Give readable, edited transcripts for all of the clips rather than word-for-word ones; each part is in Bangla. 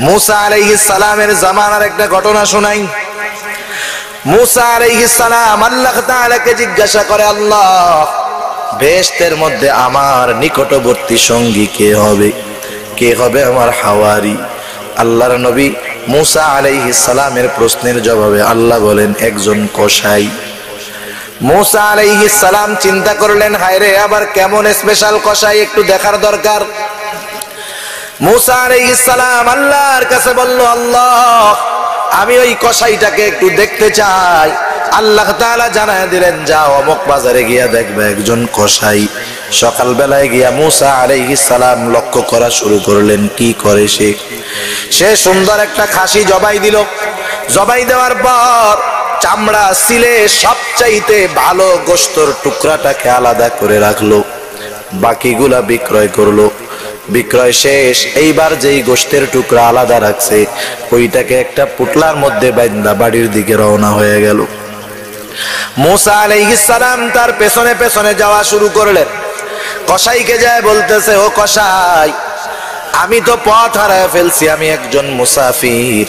মুসা আলাইহিস সালামের জামানার একটা ঘটনা শোনাই। মুসা আলাইহিস সালাম আল্লাহ তাআলাকে জিজ্ঞাসা করে, আল্লাহ বেহেশতের মধ্যে আমার নিকটবর্তী সঙ্গী কে হবে? কে হবে আমার হাওয়ারি? আল্লাহর নবী মুসা আলাইহিস সালামের প্রশ্নের জবাবে আল্লাহ বলেন, একজন কসাই। মুসা আলাইহিস সালাম চিন্তা করলেন, হায় রে, আবার কেমন স্পেশাল কসাই, একটু দেখার দরকার। মুসা আলাইহিস সালাম আল্লাহর কাছে বলল, আল্লাহ আমি ওই কসাইটাকে একটু দেখতে চাই। আল্লাহ তাআলা জানায় দিলেন, যাও অমুক বাজারে গিয়া দেখবে একজন কসাই। সকালবেলায় গিয়া মুসা আলাইহিস সালাম লক্ষ্য করা শুরু করলেন, কি করে সে সুন্দর একটা খাসি জবাই দিল। জবাই দেওয়ার পর চামড়া সিলে সবচাইতে ভালো গোশতের টুকরাটাকে আলাদা করে রাখলো, বাকিগুলা বিক্রয় করলো। বিক্রয় শেষ, এইবার যেই গোশতের টুকরা আলাদা রাখছে ওইটাকে একটা পুটলার মধ্যে বাঁধা বাড়ির দিকে রওনা হয়ে গেল। মুসা আলাইহিস সালাম তার পেছনে পেছনে যাওয়া শুরু করলেন। কসাইকে যায় বলতেছে, ও কসাই, আমি তো পথ হারায় ফেলছি, আমি একজন মুসাফির,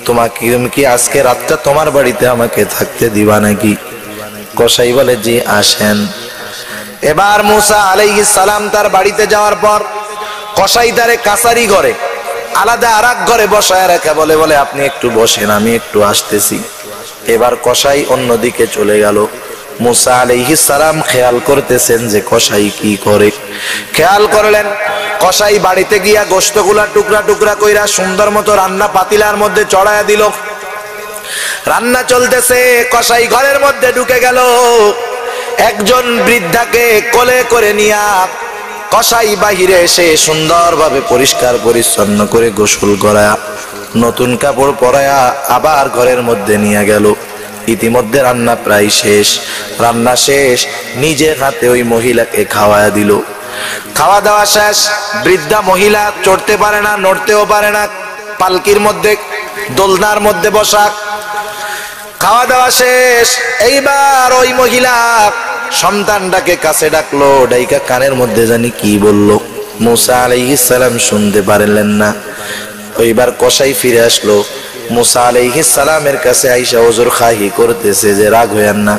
তোমাকে কি আজকে রাতটা তোমার বাড়িতে আমাকে থাকতে দিবা নাকি? কসাই বলে, জি আসেন। এবার মুসা আলাইহিস সালাম তার বাড়িতে যাওয়ার পর কসাই তারে কাছারি ঘরে আলাদা আরেক ঘরে বসায় রাখে, বলে আপনি একটু বসেন, আমি একটু আসতেছি। এবার কসাই অন্যদিকে চলে গেল। মুসা আলাইহিস সালাম খেয়াল করতেছেন যে কসাই কি করে। খেয়াল করলেন, কসাই বাড়িতে গিয়া গোশতগুলা টুকরা টুকরা কইরা সুন্দর মতো রান্না পাতিলার মধ্যে চড়ায়া দিল। রান্না চলতেছে, কসাই ঘরের মধ্যে ঢুকে গেল। একজন বৃদ্ধাকে কোলে করে নিয়া কসাই বাহিরে এসে সুন্দরভাবে পরিষ্কার পরিচ্ছন্ন করে গোসল করায়া নতুন কাপড় পরায়া আবার ঘরের মধ্যে নিয়ে গেল। ইতিমধ্যে রান্না প্রায় শেষ। রান্না শেষ, নিজের হাতে ওই মহিলাকে খাওয়ায়া দিল। খাওয়া দাওয়া শেষ। বৃদ্ধা মহিলা চড়তে পারে না, নড়তেও পারে না, পালকির মধ্যে দোলনার মধ্যে বসা। খাওয়া দাওয়া শেষ। এইবার ওই মহিলা সন্তানটাকে কাছে ডাকলো, ডাইকা কানের মধ্যে জানি কি বলল। মুসা আলাইহিস সালাম শুনতে পারলেন না। ওইবার কসাই ফিরে আসলো। মুসা আলাইহিস সালামের কাছে আইসা ওজর খাহি করতেছে যে, রাগ হইয়েন না,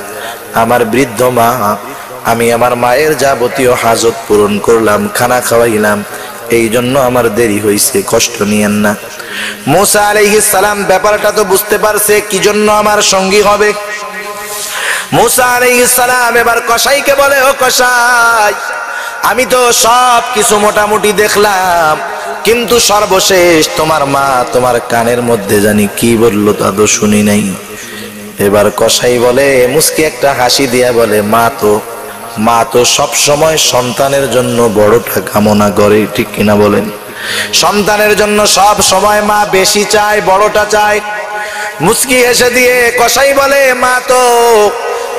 আমার বৃদ্ধ মা, আমি আমার মায়ের যাবতীয় হাজত পূরণ করলাম, খানা খাওয়াইলাম, এই জন্য আমার দেরি হইছে, কষ্ট নিয়েন না। মুসা আলাইহিস সালাম ব্যাপারটা তো বুঝতে পারছে কি জন্য আমার সঙ্গী হবে। মুসা আলাইহিস সালাম এবার কসাইকে বলে, ও কসাই, আমি তো সব কিছু মোটামুটি দেখলাম, কিন্তু সর্বশেষ তোমার মা তোমার কানের মধ্যে জানি কি বললো তা তো শুনি নাই। এবার কসাই বলে, মুস্কি একটা হাসি দিয়া বলে, মা তো সব সময় সন্তানের জন্য বড়টা কামনা করে, ঠিক কিনা বলেন? সন্তানের জন্য সব সময় মা বেশি চায়, বড়টা চায়। মুস্কি হেসে দিয়ে কসাই বলে,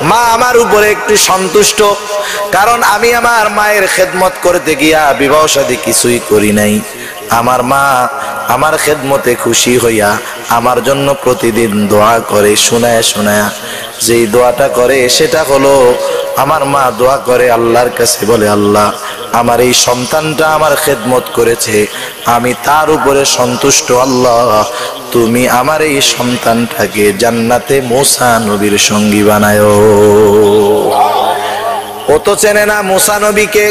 মা আমার উপরে একটু সন্তুষ্ট, কারণ আমি আমার মায়ের খেদমত করতে গিয়া বিবাহ শাদী কিছুই করি নাই। আমার মা আমার খেদমতে খুশি হইয়া আমার জন্য প্রতিদিন দোয়া করে, শোনায়া শোনায়া। যেই দোয়াটা করে সেটা হলো, আমার মা দোয়া করে আল্লাহর কাছে, বলে, আল্লাহ আমার এই সন্তানটা আমার খেদমত করেছে, আমি তার উপরে সন্তুষ্ট, আল্লাহ তুমি আমার এই সন্তানটাকে জান্নাতে মুসা নবীর সঙ্গী বানায়। ও তো চেনে না মুসা নবীকে।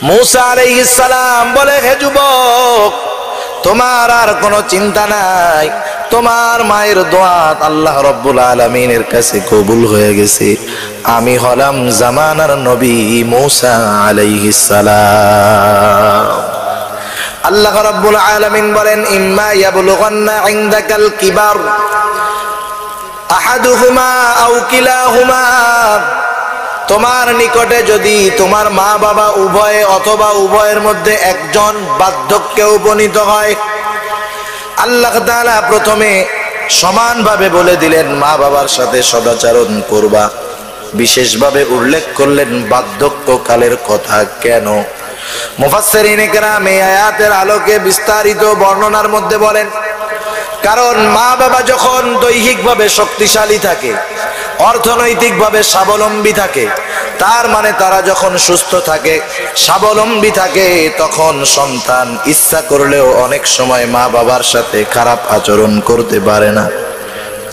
মুসা আলাইহিস সালাম বলে, হে যুবক, তোমার আর কোনো চিন্তা নাই, তোমার মায়ের দোয়া আল্লাহ রাব্বুল আলামিনের কাছে কবুল হয়ে গেছে। আমি হলাম জামানার নবী মুসা আলাইহিস সালাম। আল্লাহ রাব্বুল আলামিন বলেন, ইম্মা ইয়াবলুগান্না ইনদাকাল কিবার আহাদুহুমা আও কিলাহুমা, তোমার নিকটে যদি তোমার মা বাবা উভয়ে অথবা উভয়ের মধ্যে একজন বার্ধক্যে উপনীত হয়। আল্লাহ তাআলা প্রথমে সমানভাবে বলে দিলেন মা বাবার সাথে সদাচরণ করবা, বিশেষভাবে উল্লেখ করলেন বার্ধক্যকালের কথা। কেন? মুফাসসিরিনে কেরাম এই আয়াতের আলোকে বিস্তারিত বর্ণনার মধ্যে বলেন, কারণ মা বাবা যখন দৈহিকভাবে শক্তিশালী থাকে, অর্থনৈতিকভাবে স্বাবলম্বী থাকে, তার মানে তারা যখন সুস্থ থাকে, স্বাবলম্বী থাকে, তখন সন্তান ইচ্ছা করলেও অনেক সময় মা বাবার সাথে খারাপ আচরণ করতে পারে না।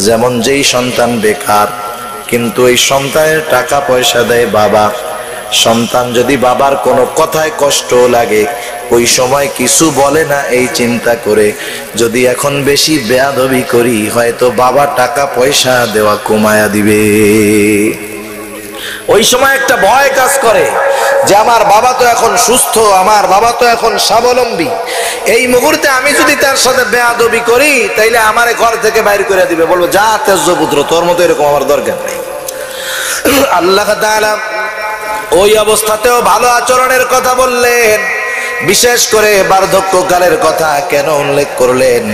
যেমন যেই সন্তান বেকার কিন্তু এই সন্তানের টাকা পয়সা দেয় বাবা, সন্তান যদি বাবার কোনো কথায় কষ্ট লাগে ওই সময় কিছু বলে না, এই চিন্তা করে যদি এখন বেশি বেয়াদবি করি হয়তো বাবা টাকা পয়সা দেওয়া কমায়া দিবে। ওই সময় একটা ভয় কাজ করে যে আমার বাবা তো এখন সুস্থ, আমার বাবা তো এখন স্বাবলম্বী, এই মুহূর্তে আমি যদি তার সাথে বেয়াদবি করি তাইলে আমারে ঘর থেকে বাইর করে দিবে, বলবো যা তেজ্য পুত্র, তোর মতো এরকম আমার দরকার নেই। আল্লাহ তাআলা ওই অবস্থাতেও ভালো আচরণের কথা বললেন। বিশেষ করে বার্ধক্যকালের কথা কেন উল্লেখ করলেন?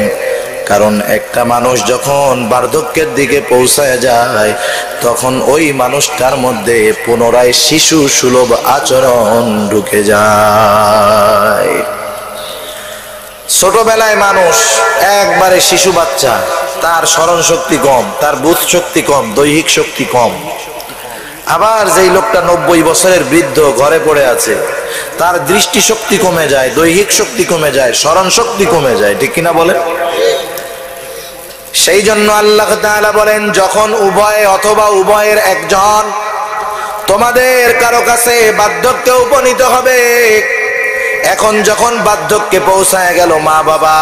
কারণ একটা মানুষ যখন বার্ধক্যের দিকে পৌঁছায় যায় তখন ওই মানুষটার মধ্যে পুনরায় শিশু সুলভ আচরণ ঢুকে যায়। ছোটবেলায় মানুষ একবারে শিশু বাচ্চা, তার স্মরণ শক্তি কম, তার বুধ শক্তি কম, দৈহিক শক্তি কম। আবার যেই লোকটা 90 বছরের বৃদ্ধ ঘরে পড়ে আছে তার দৃষ্টি শক্তি কমে যায়, দৈহিক শক্তি কমে যায়, স্মরণ শক্তি কমে যায়, ঠিক কিনা বলে? সেই জন্য আল্লাহ তাআলা বলেন যখন উভয় অথবা উভয়ের একজন তোমাদের কারো কাছে বার্ধক্যে উপনীত হবে, এখন যখন বার্ধক্যে পৌঁছায় গেল মা বাবা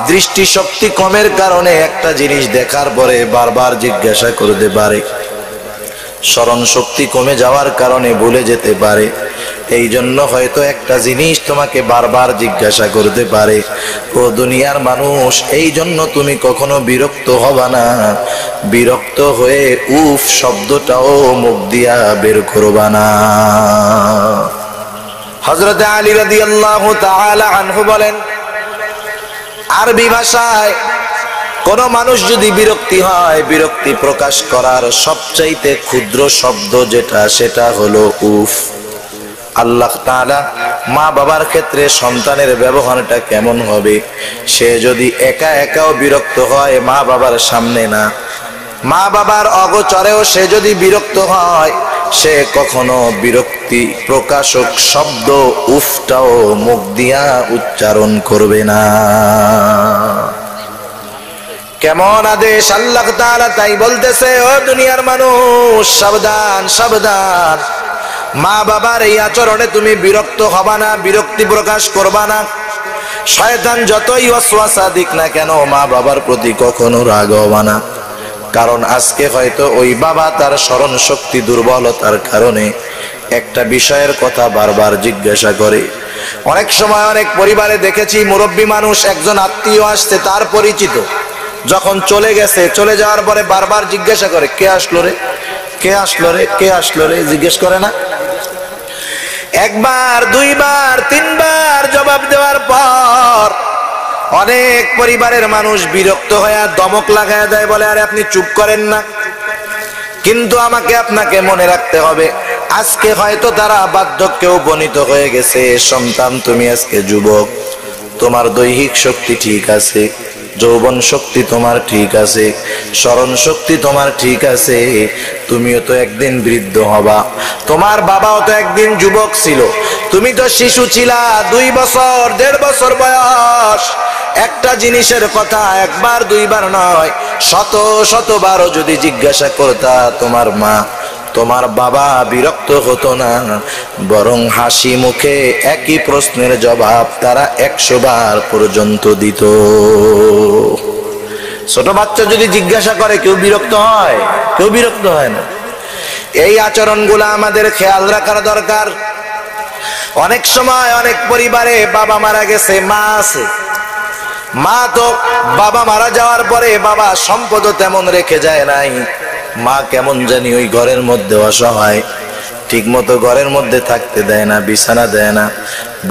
দৃষ্টি শক্তি কমের কারণে একটা জিনিস দেখার পরে বারবার জিজ্ঞাসা করতে পারে, স্মরণ শক্তি কমে যাওয়ার কারণে ভুলে যেতে পারে, এই জন্য হয়তো একটা জিনিস তোমাকে বারবার জিজ্ঞাসা করতে পারে। ও দুনিয়ার মানুষ, এই জন্য তুমি কখনো বিরক্ত হবা না, বিরক্ত হয়ে উফ শব্দটাও মুখ দিয়া বের করবা না। হযরত আলী রাদিয়াল্লাহু তাআলা আনহু বলেন, আরবি ভাষায় কোন মানুষ যদি বিরক্তি হয়, বিরক্তি প্রকাশ করার সবচাইতে ক্ষুদ্র শব্দ যেটা সেটা হলো উফ। আল্লাহ তাআলা মা বাবার ক্ষেত্রে সন্তানের ব্যবহারটা কেমন হবে? সে যদি একা একাও বিরক্ত হয়, মা বাবার সামনে না, মা বাবার অগোচরেও সে যদি বিরক্ত হয়, সে কখনো বিরক্তি প্রকাশক শব্দ উফটাও মুখ দিয়া উচ্চারণ করবে না। কেমন আদেশ আল্লাহ তাআলা তাই বলতেছে, ও দুনিয়ার মানুষ সাবধান সাবধান, মা বাবার এই আচরণে তুমি বিরক্ত হবা না, বিরক্তি প্রকাশ করবা না। শয়তান যতই ওয়াসওয়াসা দিক না কেন মা বাবার প্রতি কখনো রাগ হবা না, কারণ আজকে হয়তো ওই বাবা তার স্মরণ শক্তি দুর্বলতার কারণে একটা বিষয়ের কথা বারবার জিজ্ঞাসা করে। অনেক সময় অনেক পরিবারে দেখেছি মুরব্বী মানুষ, একজন আত্মীয় আসছে তার পরিচিত, যখন চলে গেছে, চলে যাওয়ার পরে বারবার জিজ্ঞাসা করে কে আসলো রে, কে আসলো রে, কে আসলো রে, জিজ্ঞেস করে না? একবার দুইবার তিনবার জবাব দেওয়ার পর অনেক পরিবারের মানুষ বিরক্ত হয়ে দমক লাগায় দেয়, বলে আরে আপনি চুপ করেন না। কিন্তু আমাকে আপনাকে মনে রাখতে হবে, আজকে হয়তো তারা বার্ধক্যে উপনীত হয়ে গেছে। সন্তান, তুমি আজকে যুবক, তোমার দৈহিক শক্তি ঠিক আছে, যৌবন শক্তি তোমার ঠিক আছে, স্মরণ শক্তি তোমার ঠিক আছে, তুমিও তো একদিন বৃদ্ধ হবা, তোমার বাবাও তো একদিন যুবক ছিল, তুমি তো শিশু ছিলা, 2 বছর 1.5 বছর বয়স। একটা জিনিসের কথা একবার দুইবার নয়, শত শতবারও যদি জিজ্ঞাসা করতা তোমার মা, তোমার বাবা বিরক্ত হতো না, বরং হাসি মুখে একই প্রশ্নের জবাব তারা 100 বার পর্যন্ত দিত। ছোট বাচ্চা যদি জিজ্ঞাসা করে কেউ বিরক্ত হয়? কেউ বিরক্ত হয় না। এই আচরণগুলো আমাদের খেয়াল রাখার দরকার। অনেক সময় অনেক পরিবারে বাবা মারা গেছে, মা আছে, মা তো বাবা মারা যাওয়ার পরে বাবা সম্পদও তেমন রেখে যায় নাই, মা কেমন জানি ওই ঘরের মধ্যে অসহায়, ঠিক মতো ঘরের মধ্যে থাকতে দেয় না, বিছানা দেয় না,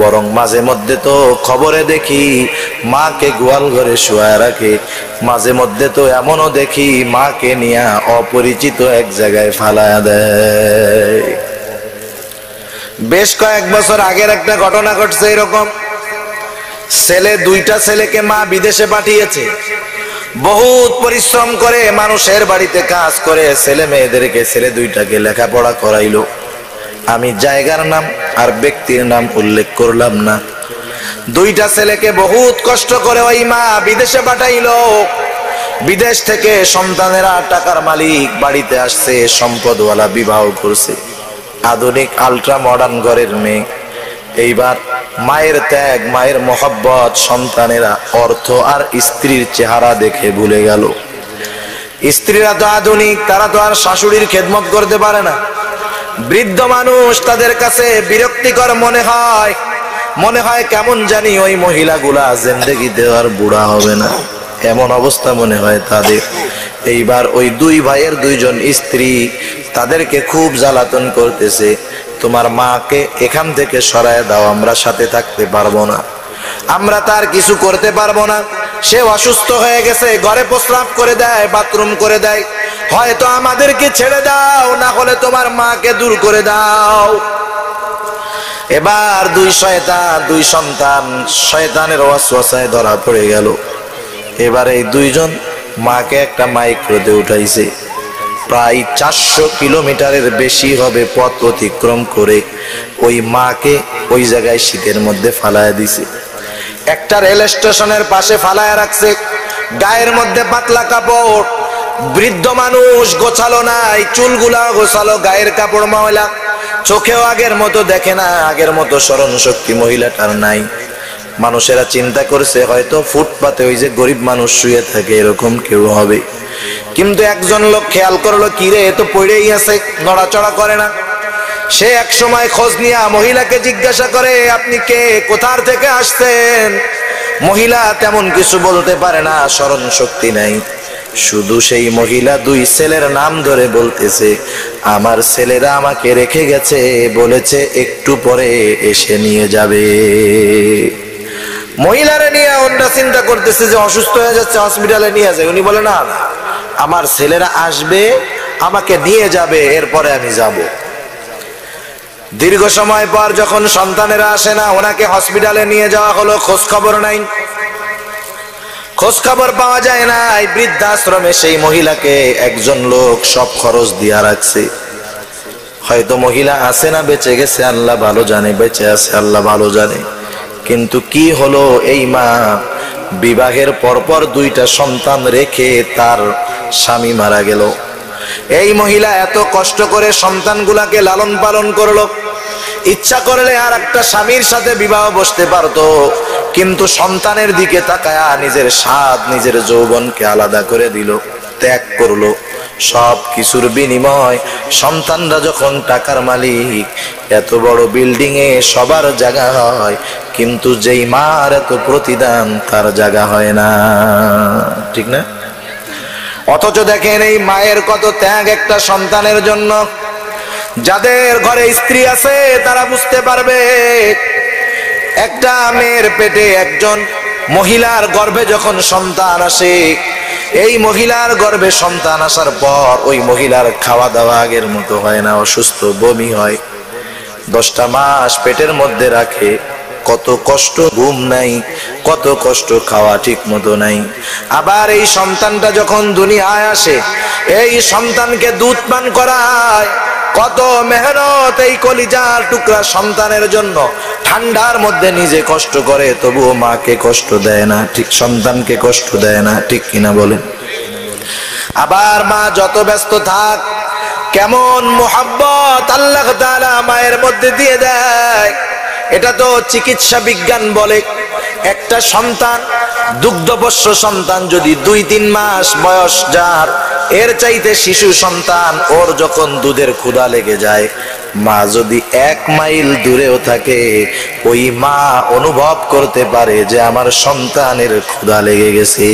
বরং মাঝে মধ্যে তো খবরে দেখি মাকে গোয়াল ঘরে শুয়ায় রাখে, মাঝে মধ্যে তো এমনও দেখি মাকে নিয়ে অপরিচিত এক জায়গায় ফালায়া দেয়। বেশ কয়েক বছর আগের একটা ঘটনা ঘটছে এরকম। ছেলে, 2টা ছেলেকে মা বিদেশে পাঠিয়েছে, বহুত পরিশ্রম করে মানুষের বাড়িতে কাজ করে ছেলে মেয়েদেরকে, ছেলে 2টাকে লেখাপড়া করাইলো। আমি জায়গার নাম আর ব্যক্তির নাম উল্লেখ করলাম না। দুইটা ছেলেকে বহুত কষ্ট করে ওই মা বিদেশে পাঠাইলো। বিদেশ থেকে সন্তানেরা টাকার মালিক বাড়িতে আসছে, সম্পদওয়ালা বিবাহ করছে, আধুনিক আল্ট্রা মডার্ন ঘরের মেয়ে। এইবার মায়ের ত্যাগ, মায়ের মহব্বত সন্তানেরা অর্থ আর স্ত্রীর চেহারা দেখে ভুলে গেল। স্ত্রীরা তো আধুনিক, তারা তো আর শাশুড়ির খেদমত করতে পারে না। বৃদ্ধ মানুষ, তাদের কাছে বিরক্তিকর মনে হয়, মনে হয় কেমন জানি ওই মহিলাগুলা জিন্দেগিতে আর বুড়া হবে না, এমন অবস্থা মনে হয় তাদের। এইবার ওই দুই ভাইয়ের দুইজন স্ত্রী তাদেরকে খুব জ্বালাতন করতেছে, তোমার মাকে এখান থেকে সরায় দাও, আমরা সাথে থাকতে পারবো না, আমরা তার কিছু করতে পারবো না, সে অসুস্থ হয়ে গেছে, ঘরে প্রস্রাব করে দেয়, বাথরুম করে দেয়, হয়তো আমাদেরকে ছেড়ে দাও, না হলে তোমার মাকে দূর করে দাও। এবার দুই শয়তান, দুই সন্তান শয়তানের ওয়াসওয়াসায় ধরা পড়ে গেল। এবার এই দুইজন মাকে একটা মাইক্রোতে উঠাইছে, প্রায় 400 কিলোমিটারের বেশি হবে পথ অতিক্রম করে ওই মাকে ওই জায়গায় শীতের মধ্যে ফালায়া দিছে। একটা রেল স্টেশনের পাশে ফালায়া রাখছে, গায়ের মধ্যে পাতলা কাপড়, বৃদ্ধ মানুষ গোছালো নাই, চুলগুলা গোছালো, গায়ের কাপড় ময়লা, চোখেও আগের মতো দেখে না, আগের মতো স্মরণ শক্তি মহিলাটার নাই। মানুষেরা চিন্তা করছে হয়তো ফুটপাতে ওই যে গরিব মানুষ শুয়ে থাকে এরকম কেউ হবে, কিন্তু একজন লোক খেয়াল করলো, কিরে এ তো পড়েই আছে, নড়াচড়া করে না। সে এক সময় খোঁজ নিয়ে মহিলাকে জিজ্ঞাসা করে, আপনি কে, কোথার থেকে আসছেন? মহিলা তেমন কিছু বলতে পারে না, স্মরণ শক্তি নাই। শুধু সেই মহিলা দুই ছেলের নাম ধরে বলতেছে, আমার ছেলেরা আমাকে রেখে গেছে, বলেছে একটু পরে এসে নিয়ে যাবে। মহিলারা নিয়ে ওরা চিন্তা করতেছে যে অসুস্থ হয়ে যাচ্ছে, হসপিটালে নিয়ে যায়। উনি বলে, না না, আমার ছেলেরা আসবে, আমাকে নিয়ে যাবে, এরপরে আমি যাব। দীর্ঘ সময় পর যখন সন্তানেরা আসে না, ওনাকে হসপিটালে নিয়ে যাওয়া হলো, খোঁজ খবর নাই, খোঁজ খবর পাওয়া যায় না। এই বৃদ্ধাশ্রমে সেই মহিলাকে একজন লোক সব খরচ দিয়া রাখছে। হয়তো মহিলা আছে না বেঁচে গেছে আল্লাহ ভালো জানে, বেঁচে আছে আল্লাহ ভালো জানে। কিন্তু কি হলো, এই মা বিবাহের পরপর দুইটা সন্তান রেখে তার স্বামী মারা গেল। এই মহিলা এত কষ্ট করে সন্তানগুলাকে লালন পালন করলো, ইচ্ছা করলে আর একটা স্বামীর সাথে বিবাহ বসতে পারতো, কিন্তু সন্তানের দিকে তাকায়া নিজের স্বাদ, নিজের যৌবনকে আলাদা করে দিল, ত্যাগ করলো। সব কিছুর বিনিময় সন্তানরা যখন টাকার মালিক, এত বড় বিল্ডিং এ সবার জায়গা হয়, কিন্তু যেই মার এত প্রতিদান তার জায়গা হয় না, ঠিক না? অথচ দেখেন এই মায়ের কত ত্যাগ একটা সন্তানের জন্য। যাদের ঘরে স্ত্রী আছে তারা বুঝতে পারবে, একটা মেয়ের পেটে একজন মহিলার গর্ভে যখন সন্তান আসে, এই মহিলার গর্ভে সন্তান আসার পর ওই মহিলার খাওয়া দাওয়া আগের মতো হয় না, অসুস্থ, বমি হয়। 10টা মাস পেটের মধ্যে রাখে, কত কষ্ট, ঘুম নাই, কত কষ্ট, খাওয়া ঠিক মতো নাই। আবার এই সন্তানটা যখন দুনিয়ায় আসে, এই সন্তানকে দুধ পান করায়, কত মেহনত এই কলিজার টুকরা সন্তানের জন্য। ঠান্ডার মধ্যে নিজে কষ্ট করে, তবুও মাকে কষ্ট দেয় না, ঠিক সন্তানকে কষ্ট দেয় না, ঠিক কিনা বলেন? আবার মা যত ব্যস্ত থাক, কেমন মুহাব্বত আল্লাহ তাআলা মায়ের মধ্যে দিয়ে দেয়, এটা তো চিকিৎসা বিজ্ঞান বলে। একটা সন্তান, দুগ্ধপোষ্য সন্তান যদি 2-3 মাস বয়স যার, এর চাইতে শিশু সন্তান, ওর যখন দুধের ক্ষুধা লেগে যায়, মা যদি 1 মাইল দূরেও থাকে, ওই মা অনুভব করতে পারে যে আমার সন্তানের ক্ষুধা লেগে গেছে।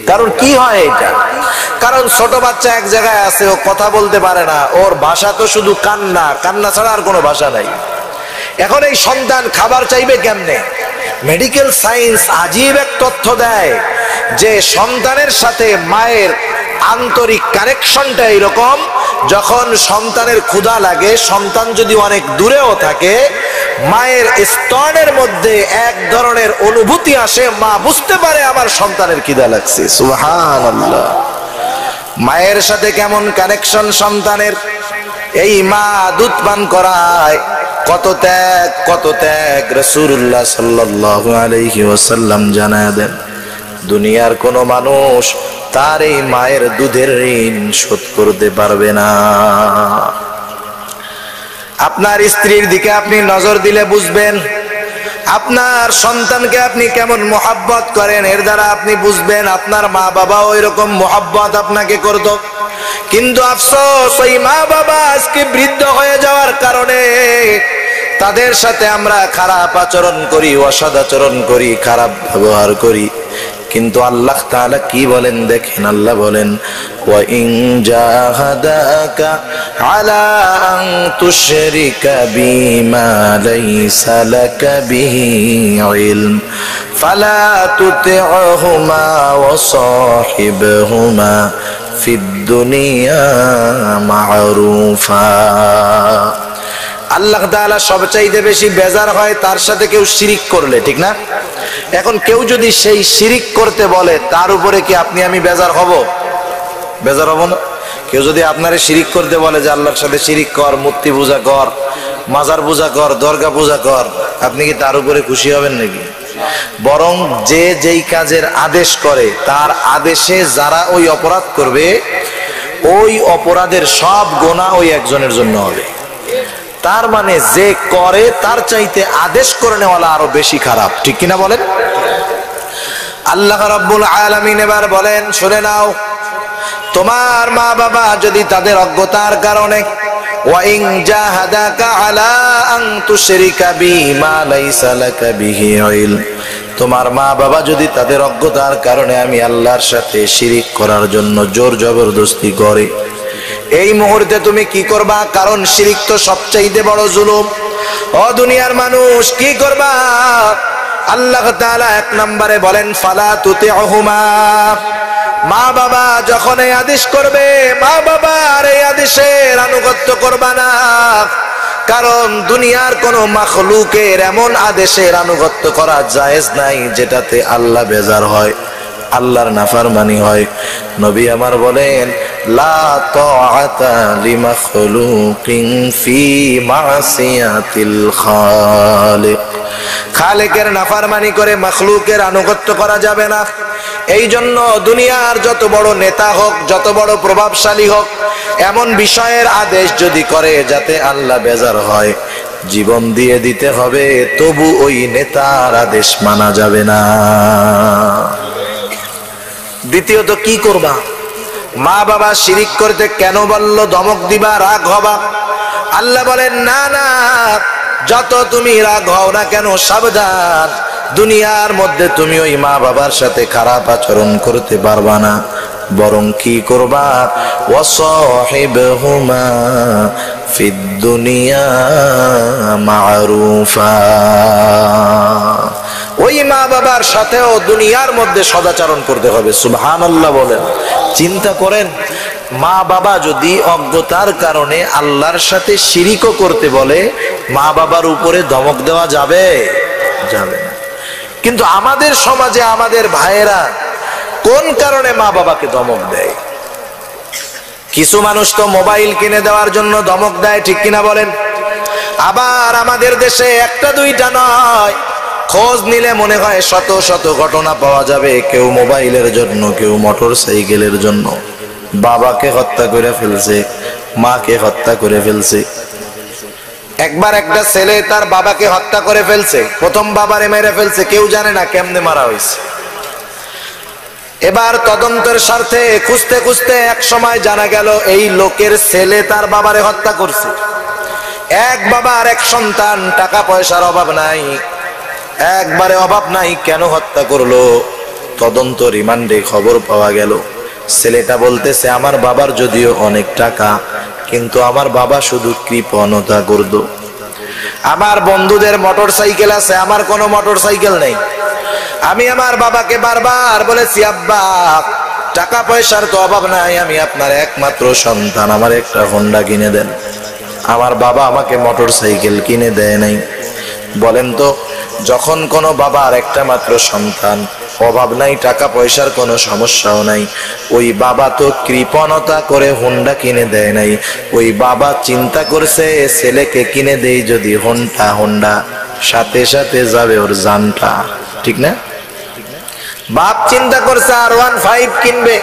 কারণ কি হয় এটা? কারণ ছোট বাচ্চা এক জায়গায় আছে, ও কথা বলতে পারে না, ওর ভাষা তো শুধু কান্না, কান্না ছাড়া আর কোনো ভাষা নাই। এখন এই সন্তান খাবার চাইবে কেমনে? মেডিকেল সায়েন্স আজীব এক তথ্য দেয় যে সন্তানের সাথে মায়ের আন্তরিক কানেকশনটা এরকম, যখন সন্তানের ক্ষুধা লাগে, সন্তান যদি অনেক দূরেও থাকে, মায়ের স্তনের মধ্যে এক ধরনের অনুভূতি আসে, মা বুঝতে পারে আমার সন্তানের খিদা লাগছে। সুবহানাল্লাহ। মায়ের সাথে কেমন কানেকশন সন্তানের, এই মা দুধ পান করায়, কত ত্যাগ রাসূলুল্লাহ সাল্লাল্লাহু আলাইহি ওয়াসাল্লাম জানায় দেন। দুনিয়ার কোন মানুষ তার এই মায়ের দুধের ঋণ শোধ করতে পারবে না। আপনার স্ত্রীর দিকে আপনি নজর দিলে বুঝবেন, আপনার সন্তানকে আপনি কেমন মোহাব্বত করেন এর দ্বারা আপনি বুঝবেন আপনার মা বাবাও এরকম মোহাব্বত আপনাকে করত। কিন্তু আফসোস, ওই মা বাবা আজকে বৃদ্ধ হয়ে যাওয়ার কারণে তাদের সাথে আমরা খারাপ আচরণ করি, অসৎ আচরণ করি, খারাপ ব্যবহার করি। কিন্তু আল্লাহ তাআলা কি বলেন দেখেন, আল্লাহ বলেন ওয়া ইন জাহাদাকা আলা আন তুশরিকা বিমা লাইসা লাকা বিহি ইলম ফালা তুতি'হুমা ওয়া সাহিবহুমা ফিদ দুনিয়া মা'রুফা। আল্লাহ তাআলা সবচাইতে বেশি বেজার হয় তার সাথে কেউ শিরিক করলে, ঠিক না? এখন কেউ যদি সেই শিরিক করতে বলে তার উপরে কি আপনি আমি বেজার হব? বেজার হব না? কেউ যদি আপনারে শিরিক করতে বলে যে আল্লাহর সাথে শিরিক কর, মূর্তি পূজা কর, মাজার পূজা কর, দরগা পূজা কর, আপনি কি তার উপরে খুশি হবেন নাকি? বরং যে যেই কাজের আদেশ করে তার আদেশে যারা ওই অপরাধ করবে ওই অপরাধের সব গুনাহ ওই একজনের জন্য হবে। তার মানে যে করে তার চাইতে আদেশ করে নেওয়ালা আরো বেশি খারাপ, ঠিক কিনা বলেন? আল্লাহ রাব্বুল আলামিন এবার বলেন, শুনে নাও, তোমার মা বাবা যদি তাদের অজ্ঞতার কারণে ওয়া ইন জাহাদাকা আলা আন তুশরিকা বিমা লাইসা লাকা বিহি ইলম, তোমার মা বাবা যদি তাদের অজ্ঞতার কারণে আমি আল্লাহর সাথে শিরিক করার জন্য জোর জবরদস্তি করে, এই মুহূর্তে তুমি কি করবা? কারণ শিরিক তো সবচাইতে বড় জুলুম। ও দুনিয়ার মানুষ, কি করবা? আল্লাহ তাআলা এক নম্বরে বলেন ফালা তুতি'হুমা, মা বাবা যখন এই আদেশ করবে মা বাবার এই আদেশের আনুগত্য করবা না। কারণ দুনিয়ার কোন মাখলুকের এমন আদেশের আনুগত্য করা জায়েজ নাই যেটাতে আল্লাহ বেজার হয়, আল্লাহর নাফরমানি হয়। নবী আমার বলেন লা তাআতা লিমাখলুকিন ফি মাসিয়াতিল খালিক, খালেকের নাফরমানি করে মাখলুকের আনুগত্য করা যাবে না। এই জন্য দুনিয়ার যত বড় নেতা হোক, যত বড় প্রভাবশালী হোক, এমন বিষয়ের আদেশ যদি করে যাতে আল্লাহ বেজার হয়, জীবন দিয়ে দিতে হবে, তবু ওই নেতার আদেশ মানা যাবে না। দ্বিতীয়ত কি করবা? মা বাবা শিরিক করতে কেন বলল? ধমক দিবা, রাগ হবা? আল্লাহ বলেন না না, যত তুমি রাগ হও না কেন সাবধান, দুনিয়ার মধ্যে তুমি ওই মা বাবার সাথে খারাপ আচরণ করতে পারবা না। বরং কি করবা? ওয়াসাহিবহুমা ফিদ দুনিয়া মা'রুফা, ওই মা বাবার সাথেও দুনিয়ার মধ্যে সদাচরণ করতে হবে। সুবহানাল্লাহ বলেন। চিন্তা করেন, মা বাবা যদি অজ্ঞতার কারণে আল্লাহর সাথে শিরিকও করতে বলে, মা বাবার উপরে ধমক দেওয়া যাবে? যাবে না। কিন্তু আমাদের সমাজে আমাদের ভাইয়েরা কোন কারণে মা বাবাকে ধমক দেয়? কিছু মানুষ তো মোবাইল কিনে দেওয়ার জন্য ধমক দেয়, ঠিক কিনা বলেন? আবার আমাদের দেশে একটা দুইটা নয়, খোঁজ নিলে মনে হয় শত শত ঘটনা পাওয়া যাবে। কেউ মোবাইলের জন্য, কেউ মোটর সাইকেলের জন্য বাবাকে হত্যা করে ফেলছে, মাকে হত্যা করে ফেলছে। একবার একটা ছেলে তার বাবাকে হত্যা করে ফেলছে, প্রথম বাবারে মেরে ফেলছে, কেউ জানে না কেমনে মারা হয়েছে। এবার তদন্তের স্বার্থে খুঁজতে খুঁজতে এক সময় জানা গেল এই লোকের ছেলে তার বাবারে হত্যা করছে। এক বাবার এক সন্তান, টাকা পয়সার অভাব নাই, একবারে অভাব নাই, কেন হত্যা করলো? তদন্ত রিমান্ডে খবর পাওয়া গেল ছেলেটা বলতেছে আমার বাবার যদিও অনেক টাকা, কিন্তু আমার বাবা শুধু কৃপণতা করতো। আমার বন্ধুদের মোটর সাইকেল আছে, আমার কোনো মোটর সাইকেল নেই। আমি আমার বাবাকে বারবার বলেছি আব্বা টাকা পয়সার তো অভাব নাই, আমি আপনার একমাত্র সন্তান, আমার একটা হোন্ডা কিনে দেন। আমার বাবা আমাকে মোটর সাইকেল কিনে দেয় নাই। বলেন তো, যখন কোনো বাবার একটা মাত্র সন্তান অভাব নাই, টাকা পয়সার কোনো সমস্যাও নাই। ওই বাবা তো কৃপণতা করে হোন্ডা কিনে দেয় নাই, ওই বাবা চিন্তা করছে ছেলেকে কিনে দেই যদি হোন্ডা, সাথে সাথে যাবে ওর জানটা, ঠিক না? বাপ চিন্তা করছে R15 কিনবে,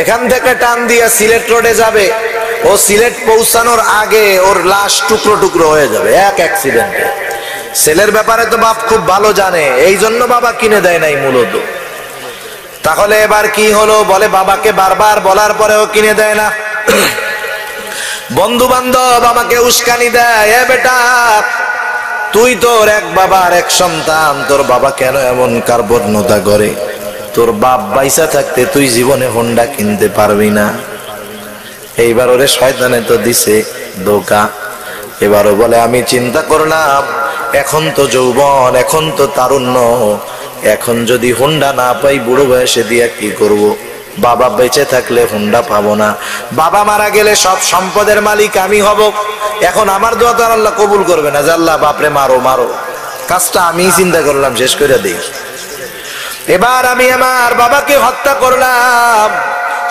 এখান থেকে টান দিয়া সিলেট রোডে যাবে, ও সিলেট পৌঁছানোর আগে ওর লাশ টুকরো টুকরো হয়ে যাবে এক অ্যাক্সিডেন্টে। ছেলের ব্যাপারে তো বাপ খুব ভালো জানে, এই জন্য বাবা কিনে দেয় নাই মূলত। তাহলে এবার কি হলো? বলে বাবাকে বারবার বলার পরেও কিনে দেয় না। বন্ধু বান্ধব আমাকে উস্কানি দেয়, এ বেটা তুই তোর এক বাবার এক সন্তান, তোর বাবা কেন এমন কার্পণ্যতা করে? তোর বাপ বাইসা থাকতে তুই জীবনে হোন্ডা কিনতে পারবি না। এইবার ওরে শয়তানে তো দিছে ধোঁকা। এবারও বলে আমি চিন্তা করলাম এখন তো যৌবন, এখন তো তারুণ্য, এখন যদি হোন্ডা না পাই বুড়ো বয়সে দিয়া কি করব? বাবা বেঁচে থাকলে হোন্ডা পাবো না, বাবা মারা গেলে সব সম্পদের মালিক আমি হব। এখন আমার দোয়া তো আল্লাহ কবুল করবে না যে আল্লাহ বাপরে মারো মারো, কাজটা আমি চিন্তা করলাম শেষ করে দিই। এবার আমি আমার বাবাকে হত্যা করলাম।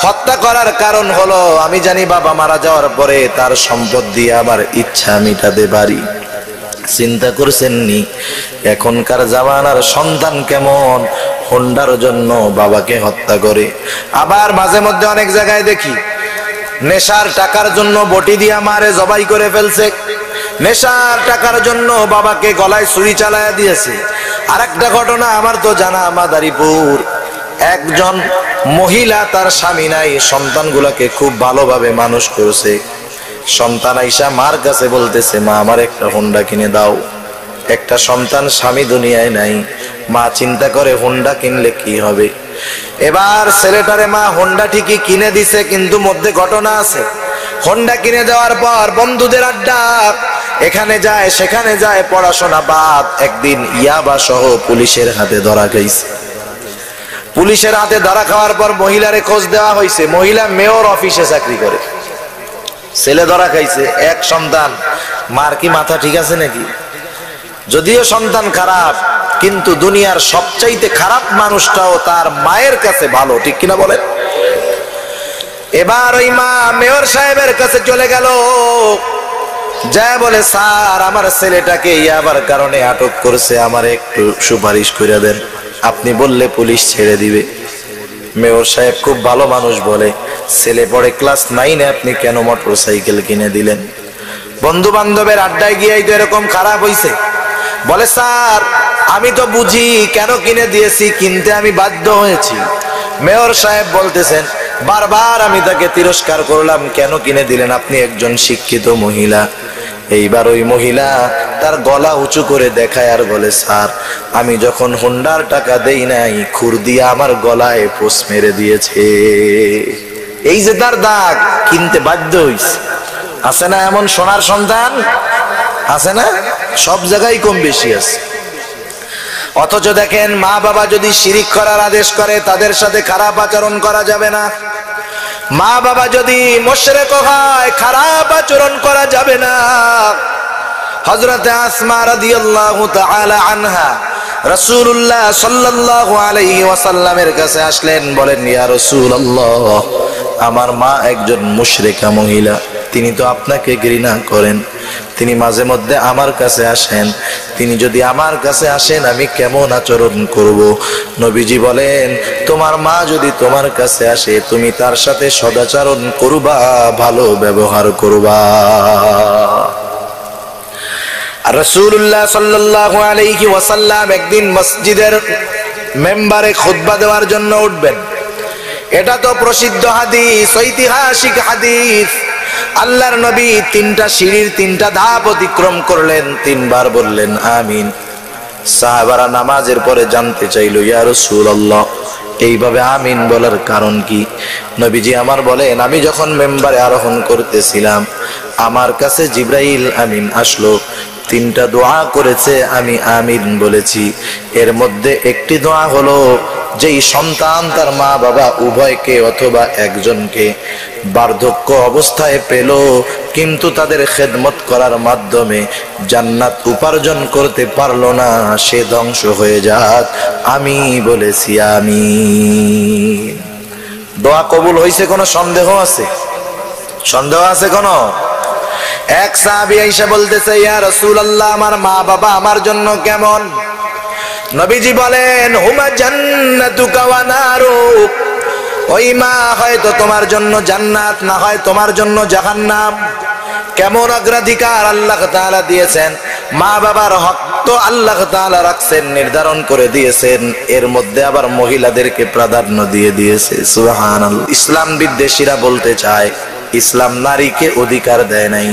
হত্যা করার কারণ হলো আমি জানি বাবা মারা যাওয়ার পরে তার সম্পদ দিয়ে আমার ইচ্ছা মিটাতে পারি। চিন্তা করছেননি এখনকার জামানার সন্তান কেমন হোন্ডার জন্য বাবাকে হত্যা করে। আবার মাঝে মধ্যে অনেক জায়গায় দেখি নেশার টাকার জন্য বটি দিয়া মারে জবাই করে ফেলছে, নেশার টাকার জন্য বাবাকে গলায় ছুরি চালায়া দিয়েছে। আর একটা ঘটনা আমার তো জানা, মাদারীপুর একজন মহিলা তার স্বামী নাই, সন্তানগুলাকে খুব ভালোভাবে মানুষ করছে। সন্তান আইসা মার কাছে বলতেছে মা আমার একটা হোন্ডা কিনে দাও। একটা সন্তান, স্বামী দুনিয়ায় নাই, মা চিন্তা করে হোন্ডা কিনলে কি হবে। এবার ছেলেটারে মা হোন্ডা ঠিকই কিনে দিছে, কিন্তু মধ্যে ঘটনা আছে। হোন্ডা কিনে দেওয়ার পর বন্ধুদের আড্ডা, এখানে যায় সেখানে যায়, পড়াশোনা বাদ। একদিন ইয়াবা সহ পুলিশের হাতে ধরা খাইছে। পুলিশের হাতে ধরা খাওয়ার পর মহিলারে খোঁজ দেওয়া হয়েছে, মহিলা মেয়র অফিসে চাকরি করে। ছেলে ধরা খাইছে, এক সন্তান, মার কি মাথা ঠিক আছে নাকি? যদিও সন্তান খারাপ, কিন্তু দুনিয়ার সবচাইতে খারাপ মানুষটাও তার মায়ের কাছে ভালো, ঠিক কিনা বলেন? এবার ওই মা মেয়র সাহেবের কাছে চলে গেল, যা বলে স্যার আমার ছেলেটাকে ইয়াবার কারণে আটক করছে, আমার একটু সুপারিশ করে দেন, আপনি বললে পুলিশ ছেড়ে দিবে। মেয়র সাহেব খুব ভালো মানুষ, বলে ছেলে পড়ে ক্লাস 9-এ, আপনি কেন মোটরসাইকেল কিনে দিলেন? বন্ধু বান্ধবের আড্ডায় গিয়ে তো এরকম খারাপ হইছে। বলে স্যার আমি তো বুঝি কেন কিনে দিয়েছি, কিনতে আমি বাধ্য হয়েছি। মেয়র সাহেব বলতেছেন বারবার আমি তাকে তিরস্কার করলাম, কেন কিনে দিলেন? আপনি একজন শিক্ষিত মহিলা। এইবার ওই মহিলা তার গলা উঁচু করে দেখায় আর বলে স্যার আমি যখন হোন্ডার টাকা দেই নাই, খুর দিয়ে আমার গলায় পোষ মেরে দিয়েছে। এই যে তার দাগ, কিনতে বাধ্য হইছে। আছে না এমন সোনার সন্তান? আছে না? সব জায়গায় কম বেশি আছে। অথচ দেখেন মা বাবা যদি শিরিক করার আদেশ করে তাদের সাথে খারাপ আচরণ করা যাবে না। মা বাবা যদি মুশরিক হয় খারাপ আচরণ করা যাবে না। হযরতে আসমা রাদিয়াল্লাহু তাআলা আনহা রাসূলুল্লাহ সাল্লাল্লাহু আলাইহি ওয়াসাল্লামের কাছে আসলেন, বলেন ইয়া রাসূলুল্লাহ আমার মা একজন মুশরিকা মহিলা, তিনি তো আপনাকে ঘৃণা করেন, তিনি মাঝে মধ্যে আমার কাছে আসেন, তিনি যদি আমার কাছে আসেন আমি কেমন আচরণ করব? নবীজি বলেন তোমার মা যদি তোমার কাছে আসে তুমি তার সাথে সদাচরণ করবা, ভালো ব্যবহার করবা। রাসূলুল্লাহ সাল্লাল্লাহু আলাইহি ওয়াসাল্লাম একদিন মসজিদের মেম্বারে খুতবা দেওয়ার জন্য উঠবেন। এটা তো প্রসিদ্ধ হাদিস, ঐতিহাসিক হাদিস। আল্লাহর নবী 3টা সিঁড়ির 3টা ধাপ অতিক্রম করলেন, 3বার বললেন আমিন। সাহাবারা নামাজের পরে জানতে চাইল ইয়া রাসূলুল্লাহ এইভাবে আমিন বলার কারণ কি? নবীজি আমার বলেন আমি যখন মেম্বারে আরোহণ করতেছিলাম আমার কাছে জিবরাইল আমিন আসলো, 3টা দোয়া করেছে, আমি আমিন বলেছি। এর মধ্যে একটি দোয়া হলো যেই সন্তান তার মা বাবা উভয়কে অথবা একজনকে বার্ধক্য অবস্থায় পেল, কিন্তু তাদের খেদমত করার মাধ্যমে জান্নাত উপার্জন করতে পারলো না, সে ধ্বংস হয়ে যাক। আমি বলেছি আমিন। দোয়া কবুল হয়েছে কোনো সন্দেহ আছে? সন্দেহ আছে কোনো? এক সাহাবী আয়েশা বলতেছে, ইয়া রাসূলুল্লাহ, আমার মা বাবা আমার জন্য কেমন? নবীজি বলেন, হুমা জান্নাতুকা ওয়া নারুক, ওই মা হয়তো তোমার জন্য জান্নাত, না হয় তোমার জন্য জাহান্নাম। কেমন অগ্রাধিকার আল্লাহ তাআলা দিয়েছেন! মা বাবার হক তো আল্লাহ তাআলা রাখছেন, নির্ধারণ করে দিয়েছেন, এর মধ্যে আবার মহিলাদেরকে প্রাধান্য দিয়ে দিয়েছে। সুবহানাল্লাহ। ইসলাম বিদ্বেষীরা বলতে চায় ইসলাম নারীকে অধিকার দেয় নাই।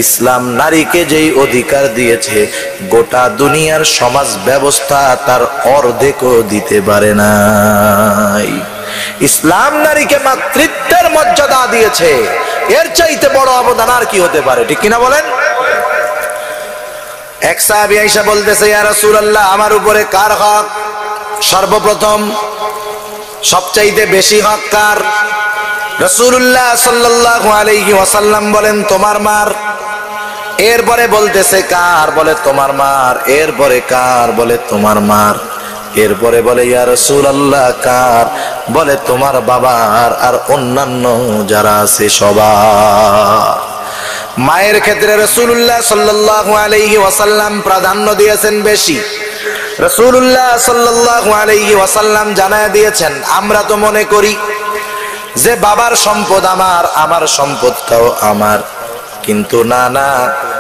ইসলাম নারীকে যেই অধিকার দিয়েছে, গোটা দুনিয়ার সমাজ ব্যবস্থা তার অর্ধেকও দিতে পারে নাই। ইসলাম নারীকে মাতৃত্বের মর্যাদা দিয়েছে, এর চাইতে বড় অবদান আর কি হতে পারে? ঠিক কিনা বলেন? এক সাহাবী আয়েশা বলতেছে, ইয়া রাসূলুল্লাহ, আমার উপরে কার হক? সর্বপ্রথম সবচাইতে বেশি হক কার? রাসূলুল্লাহ সাল্লাল্লাহু আলাইহি ওয়াসাল্লাম বলেন, তোমার মার। এরপরে বলতেছে কার? বলে তোমার মার। এরপরে কার? বলে তোমার মার। এরপরে বলে, ইয়া রাসূলুল্লাহ, কার? বলে তোমার বাবার আর অন্যান্য যারা আছে সবার। মায়ের ক্ষেত্রে রাসূলুল্লাহ সাল্লাল্লাহু আলাইহি ওয়াসাল্লাম প্রাধান্য দিয়েছেন বেশি। রাসূলুল্লাহ সাল্লাল্লাহু আলাইহি ওয়াসাল্লাম জানায় দিয়েছেন, আমরা তো মনে করি যে বাবার সম্পদ আমার, আমার সম্পদটাও আমার, কিন্তু না না,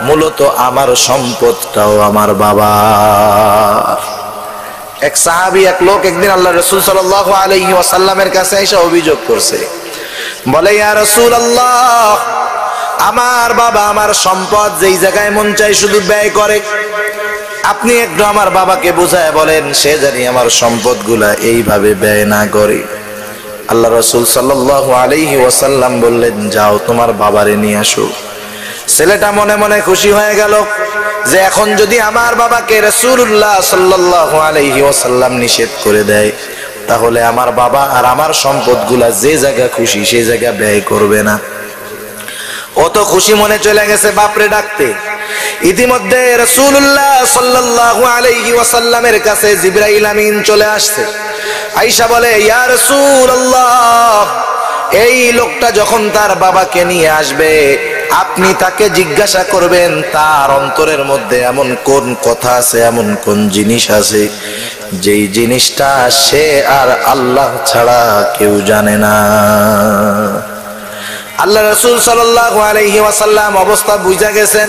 মূলত আমার সম্পদটাও আমার বাবার। এক সাহাবী, এক লোক একদিন আল্লাহ রাসূল সাল্লাল্লাহু আলাইহি ওয়াসাল্লামের কাছে এসে অভিযোগ করছে, বলে, ইয়া রাসূলুল্লাহ, আমার বাবা আমার সম্পদ যেই জায়গায় মন চায় শুধু ব্যয় করে, আপনি একটু আমার বাবাকে বুঝায় বলেন সে জানি আমার সম্পদগুলা এইভাবে ব্যয় না করে। আল্লাহ রাসূল সাল্লাল্লাহু আলাইহি ওয়াসাল্লাম বললেন, যাও তোমার বাবারে নিয়ে আসো। ছেলেটা মনে মনে খুশি হয়ে গেল যে এখন যদি আমার বাবাকে রাসূলুল্লাহ সাল্লাল্লাহু আলাইহি ওয়াসাল্লাম নিষেধ করে দেয়, তাহলে আমার বাবা আর আমার সম্পদগুলা যে জায়গা খুশি সেই জায়গা ব্যয় করবে না। অত খুশি মনে চলে গেছে বাপরে ডাকতে। ইতিমধ্যে রাসূলুল্লাহ সাল্লাল্লাহু আলাইহি ওয়াসাল্লামের কাছে জিবরাইল আমিন চলে আসছে। আয়েশা বলে, ইয়া রাসূলুল্লাহ, এই লোকটা যখন তার বাবাকে নিয়ে আসবে, আপনি তাকে জিজ্ঞাসা করবেন তার অন্তরের মধ্যে এমন কোন কথা আছে, এমন কোন জিনিস আছে যেই জিনিসটা সে আর আল্লাহ ছাড়া কেউ জানে না। আল্লাহ রাসূল সাল্লাল্লাহু আলাইহি ওয়াসাল্লাম অবস্থা বুঝা গেছেন।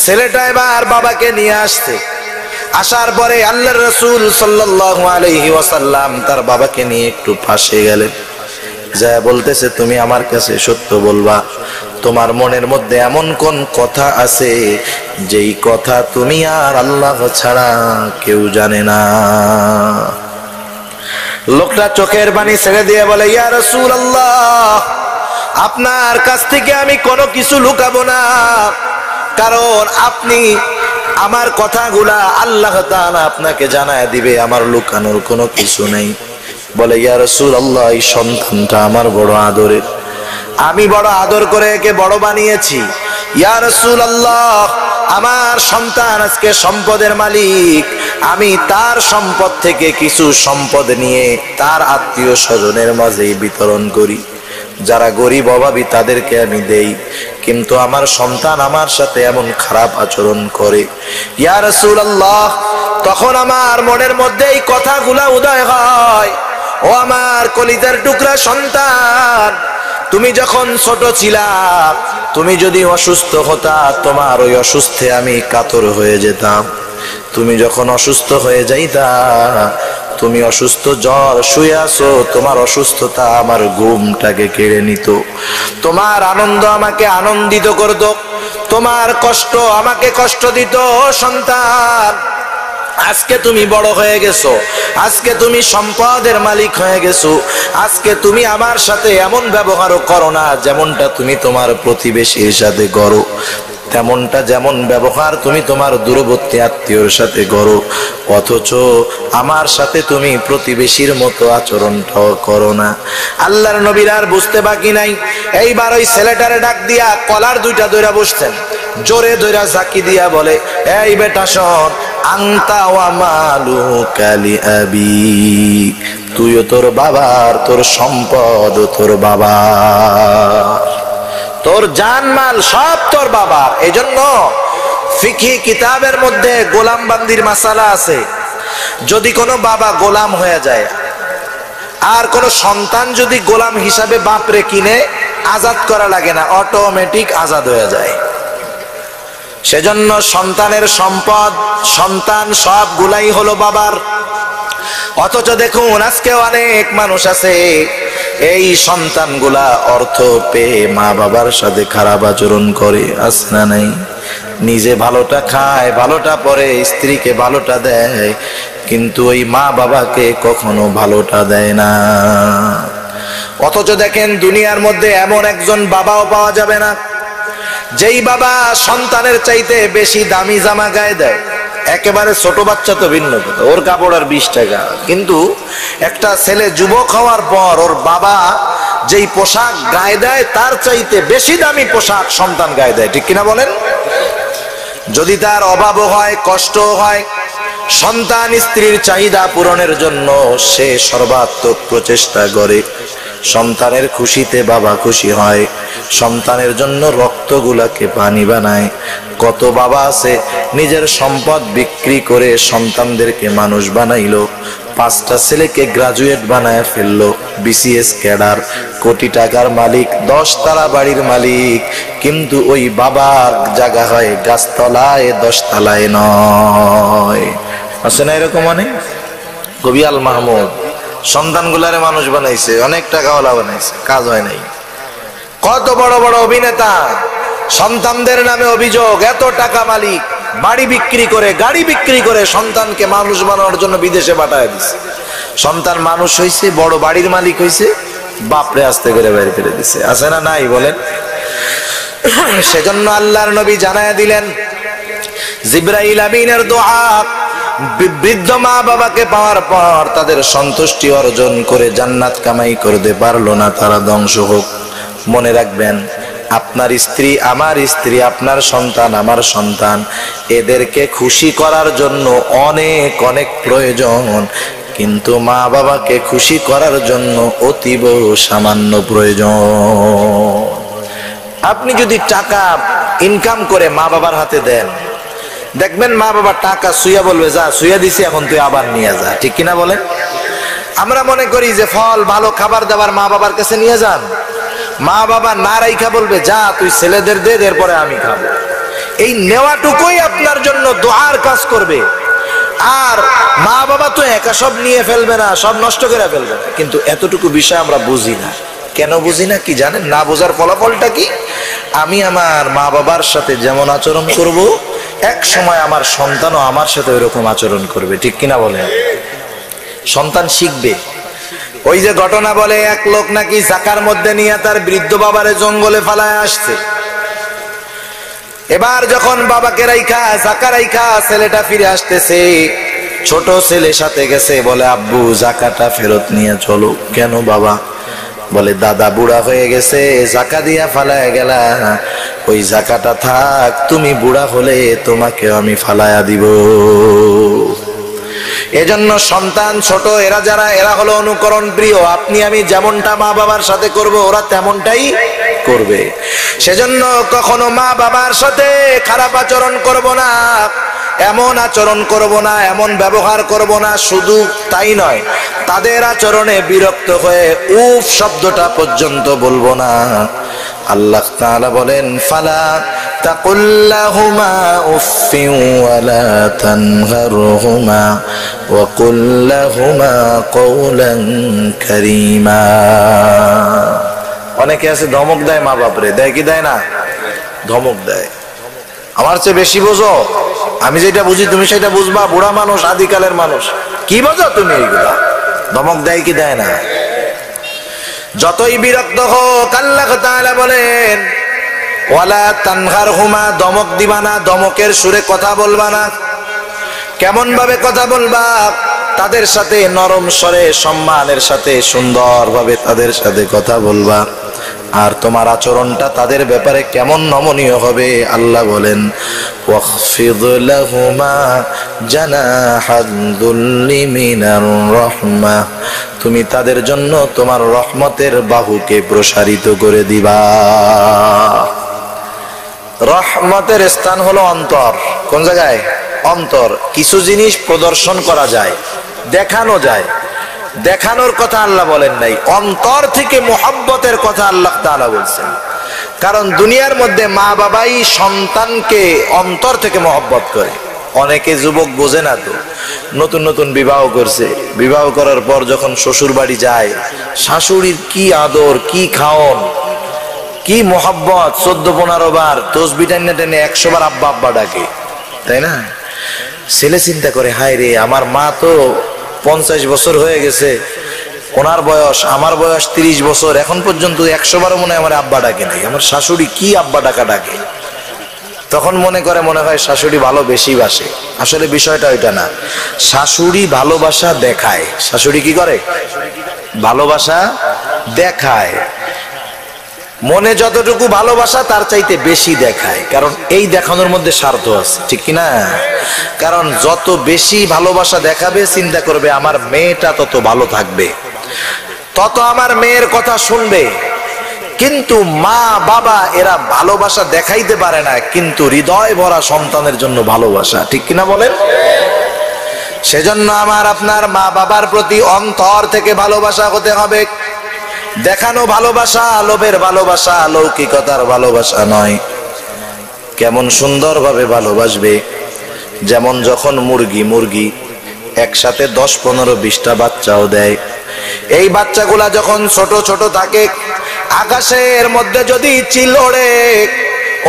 ছেলেটা এবার বাবাকে নিয়ে আসছে। আসার পরে আল্লাহর রাসূল সাল্লাল্লাহু আলাইহি ওয়াসাল্লাম তার বাবাকে নিয়ে একটু পাশে গেলেন, যা বলতেছে, তুমি আমার কাছে সত্য বলবা, তোমার মনের মধ্যে এমন কোন কথা আছে যেই কথা তুমি আর আল্লাহ ছাড়া কেউ জানে না। লোকটা চোখের পানি ছেড়ে দিয়ে বলে, ইয়া রাসূলুল্লাহ, আপনার কাছ থেকে আমি কোনো কিছু লুকাবো না, কারণ আপনি আমার কথাগুলা আল্লাহ তাআলা আপনাকে জানায় দিবে, আমার লুকানোর কোনো কিছু নেই। বলে, ইয়া রাসূলুল্লাহ, এই সন্তানটা আমার বড় আদরের, আমি বড় আদর করে একে বড় বানিয়েছি। ইয়া রাসূলুল্লাহ, আমার সন্তান আজকে সম্পদের মালিক, আমি তার সম্পদ থেকে কিছু সম্পদ নিয়ে তার আত্মীয় স্বজনের মাঝে বিতরণ করি, যারা গরিব অভাবী তাদেরকে আমি দেই, কিন্তু আমার সন্তান আমার সাথে এমন খারাপ আচরণ করে। ইয়া রাসূলুল্লাহ, তখন আমার মনের মধ্যে এই কথাগুলা উদয় হয়, ও আমার কলিজার টুকরা সন্তান, তুমি যখন ছোট ছিলা, তুমি যদি অসুস্থ হতা, তোমার ওই অসুস্থে আমি কাতর হয়ে যেতাম। তুমি যখন অসুস্থ হয়ে যাইতা, তুমি অসুস্থ, জ্বর, শুয়ে আছো, তোমার অসুস্থতা আমার ঘুমটাকে কেড়ে নিত। তোমার আনন্দ আমাকে আনন্দিত করত, তোমার কষ্ট আমাকে কষ্ট দিত। সন্তান, আজকে তুমি বড় হয়ে গেছো, আজকে তুমি সম্পদের মালিক হয়ে গেছো, আজকে তুমি আমার সাথে এমন ব্যবহারও করো না যেমনটা তুমি তোমার প্রতিবেশীর সাথে করো। তেমনটা যেমন ব্যবহার তুমি তোমার দূরবর্তী আত্মীয়র সাথে করো, অথচ আমার সাথে তুমি প্রতিবেশীর মতো আচরণটাও করো না। আল্লাহর নবীর আর বুঝতে বাকি নাই, এইবার ওই ছেলেটারে ডাক দিয়া কলার দুইটা ধইরা বসছেন, জোরে ধইরা ঝাঁকি দিয়া বলে, এই বেটা শোন, আংতা ওয়া মালুকা লিআবিক, তুইও তোর বাবার, তোর সম্পদ তোর বাবার, তোর জানমাল সব তোর বাবার। এজন্য ফিকহি কিতাবের মধ্যে গোলামবান্দির মাসালা আছে। যদি কোনো বাবা গোলাম হয়ে যায় আর কোন সন্তান যদি গোলাম হিসাবে বাপরে কিনে, আজাদ করা লাগে না, অটোমেটিক আজাদ হয়ে যায়। সেজন্য সন্তানের সম্পদ, সন্তান সবগুলাই হলো বাবার। অথচ দেখুন আজকে অনেক মানুষ আছে, এই সন্তানগুলা অর্থ পেয়ে মা বাবার সাথে খারাপ আচরণ করে, আছে না নাই? নিজে ভালোটা খায়, ভালোটা পরে স্ত্রীকে ভালোটা দেয়, কিন্তু ওই মা বাবাকে কখনো ভালোটা দেয় না। অথচ দেখেন দুনিয়ার মধ্যে এমন একজন বাবাও পাওয়া যাবে না যেই বাবা সন্তানের চাইতে বেশি দামি জামা গায়ে দেয়। একেবারে ছোট বাচ্চা তো ভিন্ন কথা, ওর কাপড় আর 20 টাকা, কিন্তু একটা ছেলে যুবক হওয়ার পর ওর বাবা যেই পোশাক গায়ে দেয় তার চাইতে বেশি দামি পোশাক সন্তান গায়ে দেয়, ঠিক কিনা বলেন? যদি তার অভাবও হয়, কষ্টও হয়, সন্তান স্ত্রীর চাহিদা পূরণের জন্য সে সর্বাত্মক প্রচেষ্টা করে। সন্তানের খুশিতে বাবা খুশি হয়, সন্তানের জন্য রক্তগুলাকে পানি বানায়। কত বাবা আছে নিজের সম্পদ বিক্রি করে সন্তানদেরকে মানুষ বানাইলো, 5টা ছেলেকে গ্রাজুয়েট বানায় ফেললো, বিসিএস ক্যাডার, কোটি টাকার মালিক, 10 তলা বাড়ির মালিক, কিন্তু ওই বাবার জায়গা হয় গাছতলায়, 10 তলায় নয়। আছে না এরকম? অনেক কবি আল মাহমুদ সন্তানগুলারে মানুষ বানাইছে, অনেক টাকাওয়ালা বানাইছে, কাজ হয় নাই। কত বড় বড় অভিনেতা সন্তানদের নামে অভিযোগ, এত টাকা মালিক, বাড়ি বিক্রি করে, গাড়ি বিক্রি করে সন্তানকে মানুষ বানানোর জন্য বিদেশে পাঠায় দিছে। সন্তান মানুষ হইছে, বড় বাড়ির মালিক হইছে, বাপরে আস্তে করে বের করে দিছে। আছে না নাই বলেন? সেজন্য আল্লাহর নবী জানায়া দিলেন, জিবরাইল আমিনের দোয়া বৃদ্ধ মা বাবাকে পাওয়ার পর তাদের সন্তুষ্টি অর্জন করে জান্নাত কামাই করতে পারলো না, তারা ধ্বংস হোক। মনে রাখবেন, আপনার স্ত্রী আমার স্ত্রী, আপনার সন্তান আমার সন্তান, এদেরকে খুশি করার জন্য অনেক অনেক প্রয়োজন, কিন্তু মা বাবাকে খুশি করার জন্য অতীব সামান্য প্রয়োজন। আপনি যদি টাকা ইনকাম করে মা বাবার হাতে দেন, দেখবেন মা বাবা টাকা সুইয়া বলবে, যা সুইয়া দিছি, এখন তুই আবার নিয়ে যা, ঠিক কিনা বলেন? আমরা মনে করি যে ফল, ভালো খাবার দাবার মা বাবার কাছে নিয়ে যান, মা বাবা না রাইখা বলবে, যা তুই ছেলেদের দে, এরপরে আমি খাবো। এই নেওয়াটুকুই আপনার জন্য দোয়ার কাজ করবে। আর মা বাবা তো একা সব নিয়ে ফেলবে না, সব নষ্ট করে ফেলবে না, কিন্তু এতটুকু বিষয় আমরা বুঝি না। কেন বুঝি না কি জানেন? না বোঝার ফলাফলটা কি? আমি আমার মা বাবার সাথে যেমন আচরণ করব, এক সময় আমার সন্তানও আমার সাথে ওইরকম আচরণ করবে, ঠিক কিনা বলেন? সন্তান শিখবে। ওই যে ঘটনা বলে, এক লোক নাকি জাকার মধ্যে নিয়ে তার বৃদ্ধ বাবারে জঙ্গলে ফালায় আসছে। এবার যখন বাবাকে রাইখা, জাকা রাইখা ছেলেটা ফিরে আসতেছে, ছোট ছেলে সাথে গেছে, বলে, আব্বু জাকাটা ফেরত নিয়ে চলো। কেন বাবা? বলে, দাদা বুড়া হয়ে গেছে, জাকা দিয়া ফালায় গেলা, ওই জাকাটা থাক, তুমি বুড়া হলে তোমাকেও আমি ফালায়া দিব। এজন্য সন্তান ছোট, এরা যারা, এরা হলো অনুকরণ প্রিয়। আপনি আমি যেমনটা মা বাবার সাথে করব, ওরা তেমনটাই করবে। সেজন্য কখনো মা বাবার সাথে খারাপ আচরণ করব না, এমন আচরণ করব না, এমন ব্যবহার করব না। শুধু তাই নয়, তাদের আচরণে বিরক্ত হয়ে উফ শব্দটা পর্যন্ত বলবো না। আল্লাহ তাআলা বলেন, ফালা তাকুল লাহুমা উফফিন ওয়ালা তানহারহুমা ওয়া কুল লাহুমা কওলান কারীমা। অনেকে আছে ধমক দেয় মা বাপরে, দেয় কি দেয় না? ধমক দেয়। আমার চেয়ে বেশি বোঝো, আমি যেটা বুঝি তুমি সেটা বুঝবা, বুড়া মানুষ, আদিকালের মানুষ, কি বোঝো তুমি এইগুলা? ধমক দেয় কি দেয় না? যতই বিরক্ত হোক, আল্লাহ তাআলা বলেন, ওয়ালা তানহারহুমা, দমক দিবা না, দমকের সুরে কথা বলবা না। কেমন ভাবে কথা বলবা? তাদের সাথে নরম স্বরে, সম্মানের সাথে, সুন্দরভাবে তাদের সাথে কথা বলবা। আর তোমার আচরণটা তাদের ব্যাপারে কেমন নমনীয় হবে? আল্লাহ বলেন ওয়াখফিদ লাহুমা জানাহাদ যুল্লি মিনার রাহমাহ, তুমি তাদের জন্য তোমার রহমতের বাহুকে প্রসারিত করে দিবা। রহমতের স্থান হলো অন্তর। কোন জায়গায়? অন্তর। কিছু জিনিস প্রদর্শন করা যায়, দেখানো যায়, দেখানোর কথা আল্লাহ বলেন নাই, অন্তর থেকে মুহাব্বতের কথা আল্লাহ তাআলা বলছেন। কারণ দুনিয়ার মধ্যে মা বাবাই সন্তানকে অন্তর থেকে মুহাব্বত করে। অনেকে যুবক বোঝে না তো, নতুন নতুন বিবাহ করছে, বিবাহ করার পর যখন শ্বশুর বাড়ি যায়, শাশুড়ির কি আদর, কি খাওন, কি মোহাব্বত, 14-15 বার তসবিহ টেনে টেনে 100 বার আব্বা আব্বা ডাকে, তাই না? ছেলে চিন্তা করে, হায় রে, আমার মা তো 50 বছর হয়ে গেছে, ওনার বয়স, আমার বয়স 30 বছর, এখন পর্যন্ত 100 বারও মনে হয় আমার আব্বা ডাকে নাই, আমার শাশুড়ি কি আব্বা ডাকা ডাকে। তখন মনে হয় শাশুড়ি ভালো বেশি বাসে। আসলে বিষয়টা ওইটা না, শাশুড়ি ভালোবাসা দেখায়। শাশুড়ি কি করে? ভালোবাসা দেখায়। মনে যতটুকু ভালোবাসা তার চাইতে বেশি দেখায়, কারণ এই দেখানোর মধ্যে স্বার্থ আছে, ঠিক কিনা? কারণ যত বেশি ভালোবাসা দেখাবে, চিন্তা করবে আমার মেয়েটা তত ভালো থাকবে, তত আমার মেয়ের কথা শুনবে। কিন্তু মা বাবা এরা ভালোবাসা দেখাইতে পারে না, কিন্তু হৃদয় ভরা সন্তানের জন্য ভালোবাসা, ঠিক কিনা বলেন? সেজন্য আমার আপনার মা বাবার প্রতি অন্তর থেকে ভালোবাসা হতে হবে। দেখানো ভালোবাসা, লোভের ভালোবাসা, লৌকিকতার ভালোবাসা নয়। কেমন সুন্দরভাবে ভালোবাসবে, যেমন যখন মুরগি একসাথে 10-15-20টা বাচ্চাও দেয়। এই বাচ্চাগুলা যখন ছোট ছোট থাকে, আকাশের মধ্যে যদি চিল ওড়ে,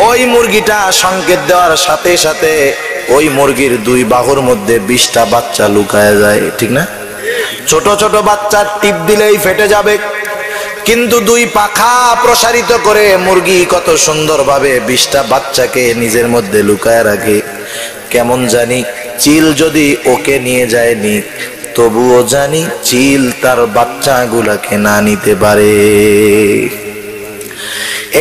ওই মুরগিটা সংকেত দেওয়ার সাথে সাথে ওই মুরগির 2 বাহুর মধ্যে 20টা বাচ্চা লুকায় যায়, ঠিক না? ছোট ছোট বাচ্চা টিপ দিলেই ফেটে যাবে, কিন্তু 2 পাখা প্রসারিত করে মুরগি কত সুন্দরভাবে 20টা বাচ্চাকে নিজের মধ্যে লুকায় রাখে। কেমন জানি চিল যদি ওকে নিয়ে যায়নি, তবুও জানি চিল তার বাচ্চাগুলাকে না নিতে পারে।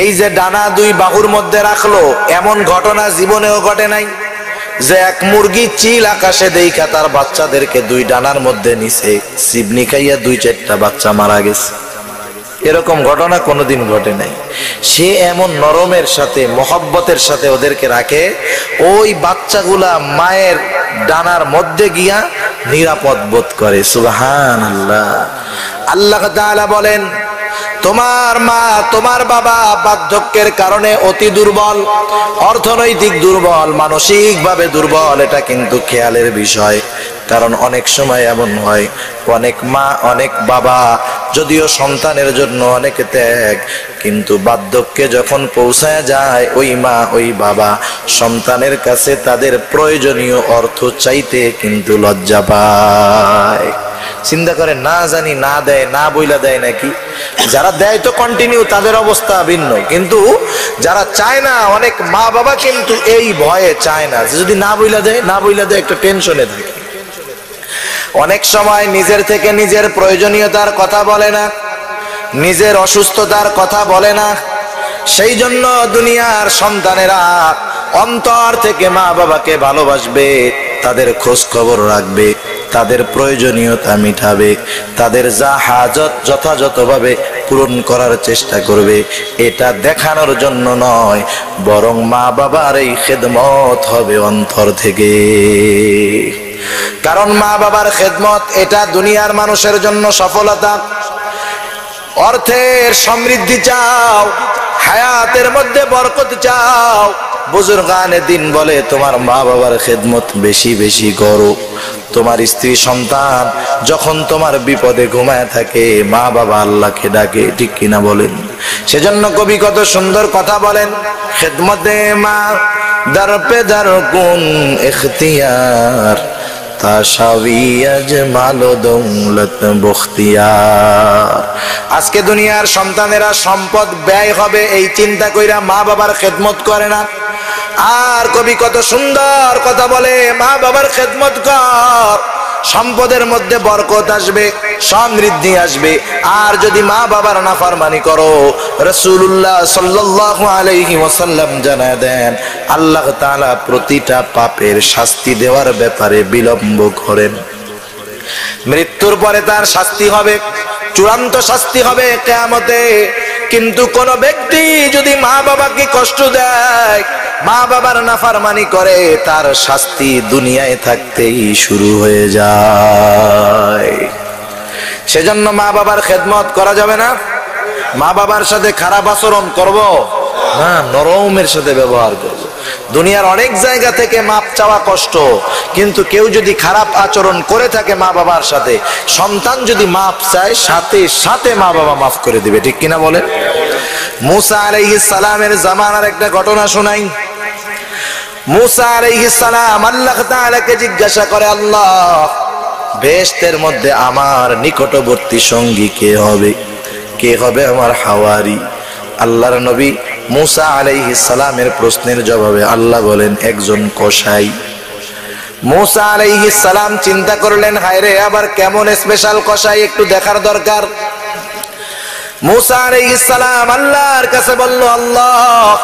এই যে ডানা 2 বাহুর মধ্যে রাখলো, এমন ঘটনা জীবনেও ঘটে নাই যে এক মুরগি চিল আকাশে দেইখা তার বাচ্চাদেরকে 2 ডানার মধ্যে নিছে, সিবনি খাইয়া 2-4টা বাচ্চা মারা গেছে। এরকম ঘটনা কোনোদিন ঘটে নাই। সে এমন নরমের সাথে, মহব্বতের সাথে ওদেরকে রাখে, ওই বাচ্চাগুলা মায়ের ডানার মধ্যে গিয়া নিরাপদ বোধ করে। সুবহানাল্লাহ। আল্লাহ তাআলা বলেন, তোমার মা, তোমার বাবা বার্ধক্যের কারণে অতি দুর্বল, অর্থনৈতিক দুর্বল, মানসিকভাবে দুর্বল, এটা কিন্তু খেয়ালের বিষয়। কারণ অনেক সময় এমন হয়, অনেক মা, অনেক বাবা যদিও সন্তানের জন্য অনেক ত্যাগ, কিন্তু বার্ধক্যে যখন পৌঁছায় যায়, ওই মা, ওই বাবা সন্তানের কাছে তাদের প্রয়োজনীয় অর্থ চাইতে কিন্তু লজ্জা পায়। চিন্তা করে, না জানি না দেয়, না বইলা দেয় নাকি। যারা দেয় তো কন্টিনিউ, তাদের অবস্থা ভিন্ন, কিন্তু যারা চায় না, অনেক মা বাবা কিন্তু এই ভয়ে চায় না, যদি না বইলা দেয়, না বইলা দেয়, একটা টেনশনে থাকে। অনেক সময় নিজের থেকে নিজের প্রয়োজনীয়তার কথা বলে না, নিজের অসুস্থতার কথা বলে না। সেই জন্য দুনিয়ার সন্তানেরা অন্তর থেকে মা বাবাকে ভালোবাসবে, তাদের খোঁজ খবর রাখবে, তাদের প্রয়োজনীয়তা মিটাবে, তাদের যা হাজত যথাযথভাবে পূরণ করার চেষ্টা করবে। এটা দেখানোর জন্য নয়, বরং মা বাবার এই খেদমত হবে অন্তর থেকে। কারণ মা বাবার খেদমত এটা দুনিয়ার মানুষের জন্য সফলতা। অর্থের সমৃদ্ধি চাও, হায়াতের মধ্যে বরকত চাও, বুজুর্গানে দিন বলে তোমার মা বাবার খেদমত বেশি বেশি করো। তোমার স্ত্রী সন্তান যখন তোমার বিপদে ঘুমায় থাকে, মা বাবা আল্লাহকে ডাকে, ঠিক কিনা বলেন? সেজন্য কবি কত সুন্দর কথা বলেন, খেদমতে মা দর পে দর কুন ইখতিয়ার, তাশাবি আজমাল দৌলত বখতিয়ার। আজকে দুনিয়ার সন্তানেরা সম্পদ ব্যয় হবে এই চিন্তা কইরা মা বাবার খেদমত করে না। আর কবি কত সুন্দর কথা বলে, মা বাবার খেদমত কর, সম্পদের মধ্যে বরকত আসবে, সমৃদ্ধি আসবে। আর যদি মা বাবার নাফরমানি করো, রাসূলুল্লাহ সাল্লাল্লাহু আলাইহি ওয়াসাল্লাম জানায় দেন আল্লাহ তাআলা প্রতিটা পাপের শাস্তি দেওয়ার ব্যাপারে বিলম্ব করেন। মৃত্যুর পরে তার শাস্তি হবে, চূড়ান্ত শাস্তি হবে কিয়ামতে। কিন্তু কোন ব্যক্তি যদি মা বাবাকে কষ্ট দেয়, মা বাবার নাফরমানি করে, তার শাস্তি দুনিয়ায় থাকতেই শুরু হয়ে যায়। সেজন্য মা বাবার খেদমত করা যাবে না। মা বাবার সাথে খারাপ আচরণ করব না, নরমের সাথে ব্যবহার করব। দুনিয়ার অনেক জায়গা থেকে মাপ চাওয়া কষ্ট, কিন্তু কেউ যদি খারাপ আচরণ করে থাকে মা বাবার সাথে, সন্তান যদি মাপ চায়, সাথে সাথে মা বাবা মাফ করে দিবে। ঠিক কিনা বলেন? মুসা আলাইহিস সালামের জামানার একটা ঘটনা শোনাই। মুসা আলাইহিস সালাম আল্লাহ তাআলাকে জিজ্ঞাসা করে, আল্লাহ, বেহেশতের মধ্যে আমার নিকটবর্তী সঙ্গী কে হবে? কে হবে আমার হাওয়ারি? আল্লাহর নবী মুসা আলাইহিস সালামের প্রশ্নের জবাবে আল্লাহ বলেন, একজন কসাই। মুসা আলাইহিস সালাম চিন্তা করলেন, হায় রে, আবার কেমন স্পেশাল কসাই, একটু দেখার দরকার। মুসা আলাইহিস সালাম আল্লাহর কাছে বলল, আল্লাহ,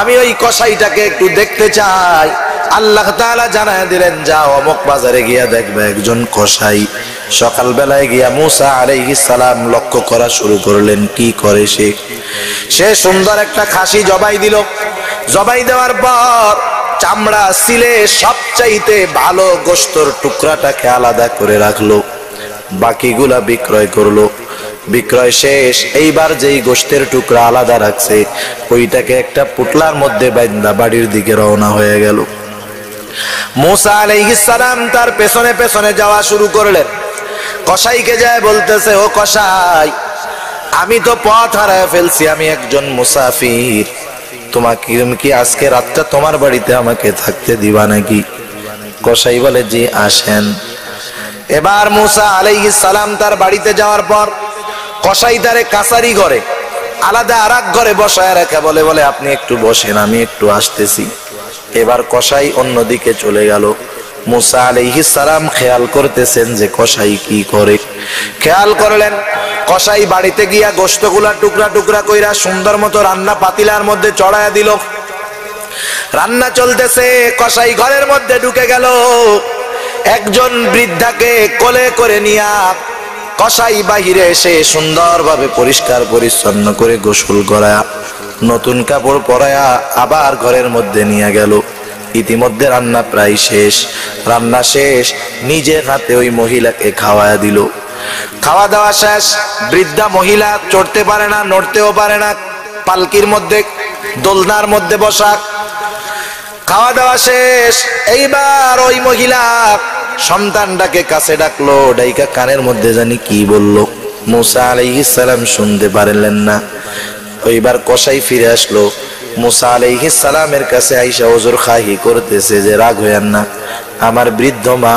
আমি ওই কসাইটাকে একটু দেখতে চাই। আল্লাহ তাআলা জানায় দিলেন, যাও অমুক বাজারে গিয়া দেখবে একজন কসাই। সকাল বেলায় গিয়া মুসা আলাইহিস সালাম লক্ষ্য করা শুরু করলেন কি করে সে সুন্দর একটা খাসি জবাই দিল। জবাই দেওয়ার পর চামড়া সিলে সবচাইতে ভালো গোশতর টুকরাটাকে আলাদা করে রাখলো, বাকিগুলা বিক্রয় করলো। বিক্রয় শেষ, এইবার যেই গোশতের টুকরা আলাদা রাখছে ওইটাকে একটা পুটলার মধ্যে বাইন্ধা বাড়ির দিকে রওনা হয়ে গেল। মুসা আলাইহিস সালাম তার পেছনে পেছনে যাওয়া শুরু করলেন। কসাইকে যায় বলতেছে, ও কসাই, আমি তো পথ হারায় ফেলছি, আমি একজন মুসাফির, তোমাকে কি আজকে রাতটা তোমার বাড়িতে আমাকে থাকতে দিবা নাকি? কসাই বলে, জি আসেন। এবার মুসা আলাইহিস সালাম তার বাড়িতে যাওয়ার পর কসাই তারে কাছারি ঘরে আলাদা আরেক ঘরে বসায় রাখা, বলে আপনি একটু বসেন, আমি একটু আসতেছি। এবার কসাই অন্যদিকে চলে গেল। মুসা আলাইহিস সালাম খেয়াল করতেছেন যে কসাই কি করে। খেয়াল করলেন কসাই বাড়িতে গিয়া গোশতগুলা টুকরা টুকরা কইরা সুন্দর মতো রান্না পাতিলার মধ্যে চড়াইয়া দিল। রান্না চলতেছে, কসাই ঘরের মধ্যে ঢুকে গেল। একজন বৃদ্ধাকে কোলে করে নিয়া কসাই বাহিরে এসে সুন্দরভাবে পরিষ্কার পরিচ্ছন্ন করে গোসল করায়া নতুন কাপড় পরায়া আবার ঘরের মধ্যে নিয়ে গেল। ইতিমধ্যে রান্না প্রায় শেষ। রান্না শেষ, নিজের হাতে ওই মহিলাকে খাওয়ায়া দিল। খাওয়া দাওয়া শেষ, বৃদ্ধা মহিলা চড়তে পারে না, নড়তেও পারে না, পালকির মধ্যে দোলনার মধ্যে বসা। খাওয়া দাওয়া শেষ, এইবার ওই মহিলা সন্তানটাকে কাছে ডাকলো, ডাইকা কানের মধ্যে জানি কি বলল। মুসা আলাইহিস সালাম শুনতে পারলেন না। ওইবার কসাই ফিরে আসলো। মুসা আলাইহিস সালামের কাছে আইসা ওজর খাহি করতেছে যে, রাগ হইয়েন না, আমার বৃদ্ধ মা,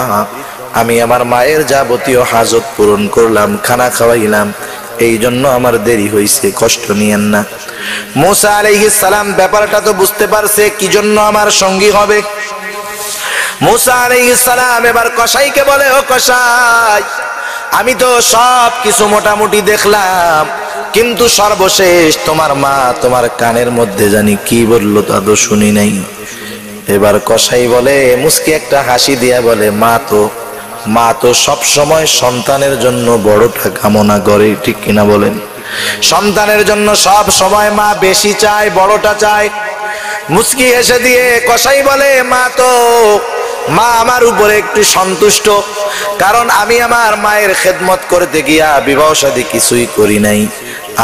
আমি আমার মায়ের যাবতীয় হাজত পূরণ করলাম, খানা খাওয়াইলাম, এই জন্য আমার দেরি হইছে, কষ্ট নিয়েন না। মুসা আলাইহিস সালাম ব্যাপারটা তো বুঝতে পারছে কি জন্য আমার সঙ্গী হবে। মুসা আলাইহিস সালাম এবার কসাইকে বলে, ও কসাই, আমি তো সব কিছু মোটামুটি দেখলাম, কিন্তু সর্বশেষ তোমার মা তোমার কানের মধ্যে জানি কি বললো তা তো শুনি নাই। এবার কসাই বলে, মুস্কি একটা হাসি দিয়া বলে, মা তো সব সময় সন্তানের জন্য বড়টা কামনা করে। ঠিক কিনা বলেন? সন্তানের জন্য সব সময় মা বেশি চায়, বড়টা চায়। মুস্কি হেসে দিয়ে কসাই বলে, মা আমার উপরে একটু সন্তুষ্ট, কারণ আমি আমার মায়ের খেদমত করতে গিয়া বিবাহ শাদী কিছুই করি নাই।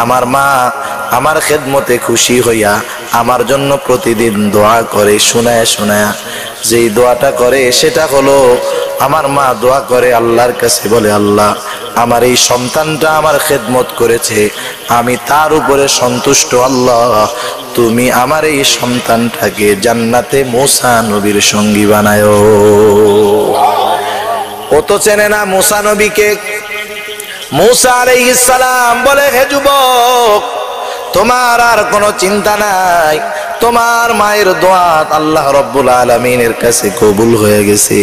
আমার মা আমার খেদমতে খুশি হইয়া আমার জন্য প্রতিদিন দোয়া করে, শোনায় শোনায়। যেই দোয়াটা করে সেটা হলো, আমার মা দোয়া করে আল্লাহর কাছে, বলে, আল্লাহ, আমার এই সন্তানটা আমার খেদমত করেছে, আমি তার উপরে সন্তুষ্ট, আল্লাহ তুমি আমার এই সন্তানটাকে জান্নাতে মুসা নবীর সঙ্গী বানায়ো। ও তো চেনে না মুসা নবীকে। মুসা আলাইহিস সালাম বলে, হে যুবক, তোমার আর কোনো চিন্তা নাই, তোমার মায়ের দোয়া আল্লাহ রাব্বুল আলামিনের কাছে কবুল হয়ে গেছে।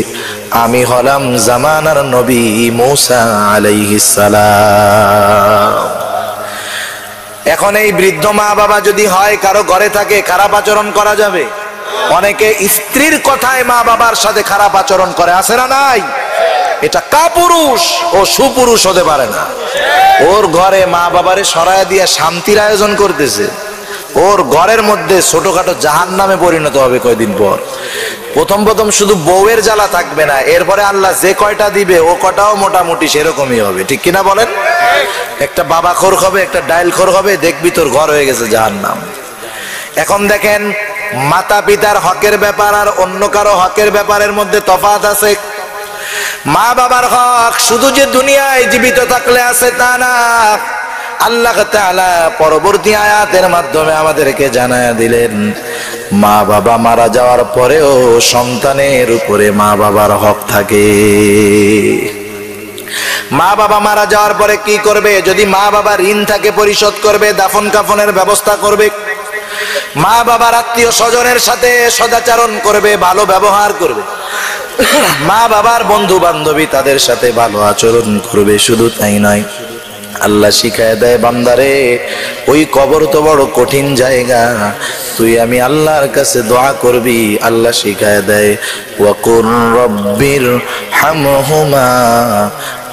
আমি হলাম জামানার নবী মুসা আলাইহিস সালাম। এখন এই বৃদ্ধ মা বাবা যদি হয়, কারো ঘরে থাকে, খারাপ আচরণ করা যাবে? অনেকে স্ত্রীর কথায় মা বাবার সাথে খারাপ আচরণ করে, আছে না নাই? এটা কাপুরুষ, ও সুপুরুষ হতে পারে না। ওর ঘরে মা বাবারে সরায় দিয়ে শান্তির আয়োজন করতেছে, ওর ঘরের মধ্যে ছোটখাটো জাহান্নামে পরিণত হবে কয়দিন পর। প্রথম প্রথম শুধু বউয়ের জ্বালা থাকবে না, এরপরে আল্লাহ যে কয়টা দিবে ও কটাও মোটামুটি সেরকমই হবে, ঠিক কিনা বলেন? একটা বাবা খোর হবে, একটা ডাইল খোর হবে, দেখবি তোর ঘর হয়ে গেছে জাহান্নাম। এখন দেখেন, মাতা পিতার হকের ব্যাপার আর অন্য কারো হকের ব্যাপারের মধ্যে তফাৎ আছে। মা বাবার হক শুধু যে দুনিয়ায় জীবিত থাকলে আছে তা না, আল্লাহ তাআলা পরবর্তী আয়াতের মাধ্যমে আমাদেরকে জানায়া দিলেন, মা বাবা মারা যাওয়ার পরেও সন্তানের উপরে মা বাবার হক থাকে। মা বাবা মারা যাওয়ার পরে কি করবে? যদি মা বাবা ঋণ থাকে পরিশোধ করবে, দাফন কাফনের ব্যবস্থা করবে, মা বাবার আত্মীয় স্বজনের সাথে সদাচরণ করবে, ভালো ব্যবহার করবে, মা বাবার বন্ধু বান্ধবী তাদের সাথে ভালো আচরণ করবে। শুধু তাই নয়, আল্লাহ শিখায় দেয়, বান্দারে ওই কবর তো বড় কঠিন জায়গা, তুই আমি আল্লাহর কাছে দোয়া করবি। আল্লাহ শিখায় দেয়, ওয়াকুর রব্বির হামহুমা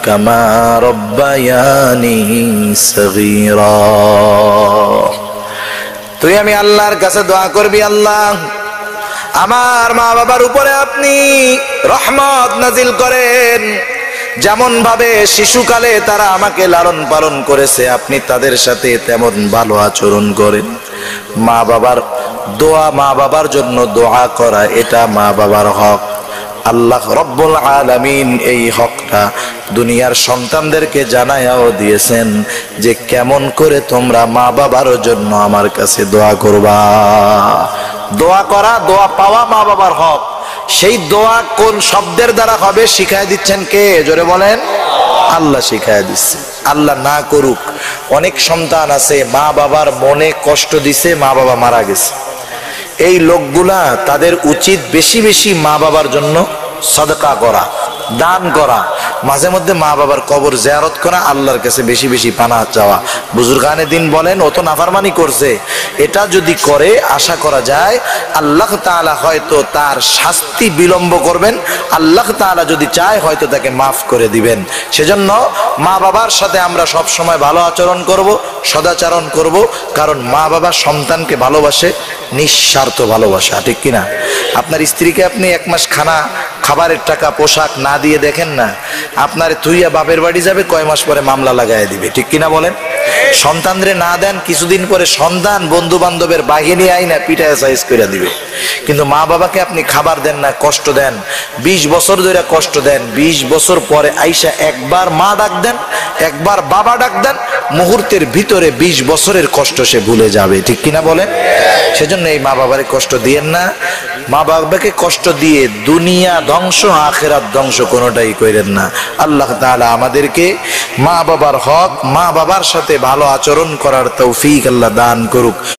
কামা রব্বায়ানি সগীরা। তুই আমি আল্লাহর কাছে দোয়া করবি, আল্লাহ আমার মা বাবার উপরে আপনি রহমত নাজিল করেন, যেমন ভাবে শিশুকালে তারা আমাকে লালন পালন করেছে আপনি তাদের সাথে তেমন ভালো আচরণ করেন। মা বাবার দোয়া, মা বাবার জন্য দোয়া করা, এটা মা বাবার হক। আল্লাহ রব্বুল আলামিন এই হকটা দুনিয়ার সন্তানদেরকে জানায়াও দিয়েছেন যে কেমন করে তোমরা মা বাবার জন্য আমার কাছে দোয়া করবা। দোয়া করা, দোয়া পাওয়া মা বাবার হক। সেই দোয়া কোন শব্দের দ্বারা হবে শিখায় দিচ্ছেন কে? জোরে বলেন। আল্লাহ শিখায় দিচ্ছে। আল্লাহ না করুক, অনেক সন্তান আছে মা বাবার মনে কষ্ট দিছে, মা বাবা মারা গেছে। এই লোকগুলা তাদের উচিত বেশি বেশি মা বাবার জন্য সদকা করা, দান করা, মাঝে মধ্যে মা বাবার কবর জিয়ারত করা, আল্লাহর কাছে বেশি বেশি পানাহ চাওয়া। বুজুর্গানে দিন বলেন, ও তো নাফরমানি করছে, এটা যদি করে আশা করা যায় আল্লাহ তাআলা হয়তো তার শাস্তি বিলম্ব করবেন, আল্লাহ তাআলা যদি চায় হয়তো তাকে মাফ করে দিবেন। সেজন্য মা বাবার সাথে আমরা সব সময় ভালো আচরণ করব, সদাচরণ করব, কারণ মা বাবা সন্তানকে ভালোবাসে, নিঃস্বার্থ ভালোবাসা, ঠিক কিনা? আপনার স্ত্রীকে আপনি এক মাস খাবারের টাকা, পোশাক না দিয়ে দেখেন না, আপনার তুইয়া বাপের বাড়ি যাবে, কয় মাস পরে মামলা লাগায় দিবে, ঠিক কিনা বলেন? সন্তানরে না দেন, কিছুদিন পরে সন্তান বন্ধু বান্ধবের বাহিনী আইনা পিঠায় সাইজ করে দিবে। কিন্তু মা বাবাকে আপনি খাবার দেন না, কষ্ট দেন, 20 বছর ধরে কষ্ট দেন, 20 বছর পরে আইসা একবার মা ডাক দেন, একবার বাবা ডাক দেন, মুহূর্তের ভিতরে 20 বছরের কষ্ট সে ভুলে যাবে, ঠিক কিনা বলেন? সেজন্য এই মা বাবারে কষ্ট দিয়েন না। মা বাবাকে কষ্ট দিয়ে দুনিয়া ধ্বংস, আখিরাত ধ্বংস কোনোটাই করেন না। আল্লাহ তাআলা আমাদেরকে মা বাবার হক, মা বাবার সাথে ভালো আচরণ করার তৌফিক আল্লাহ দান করুক।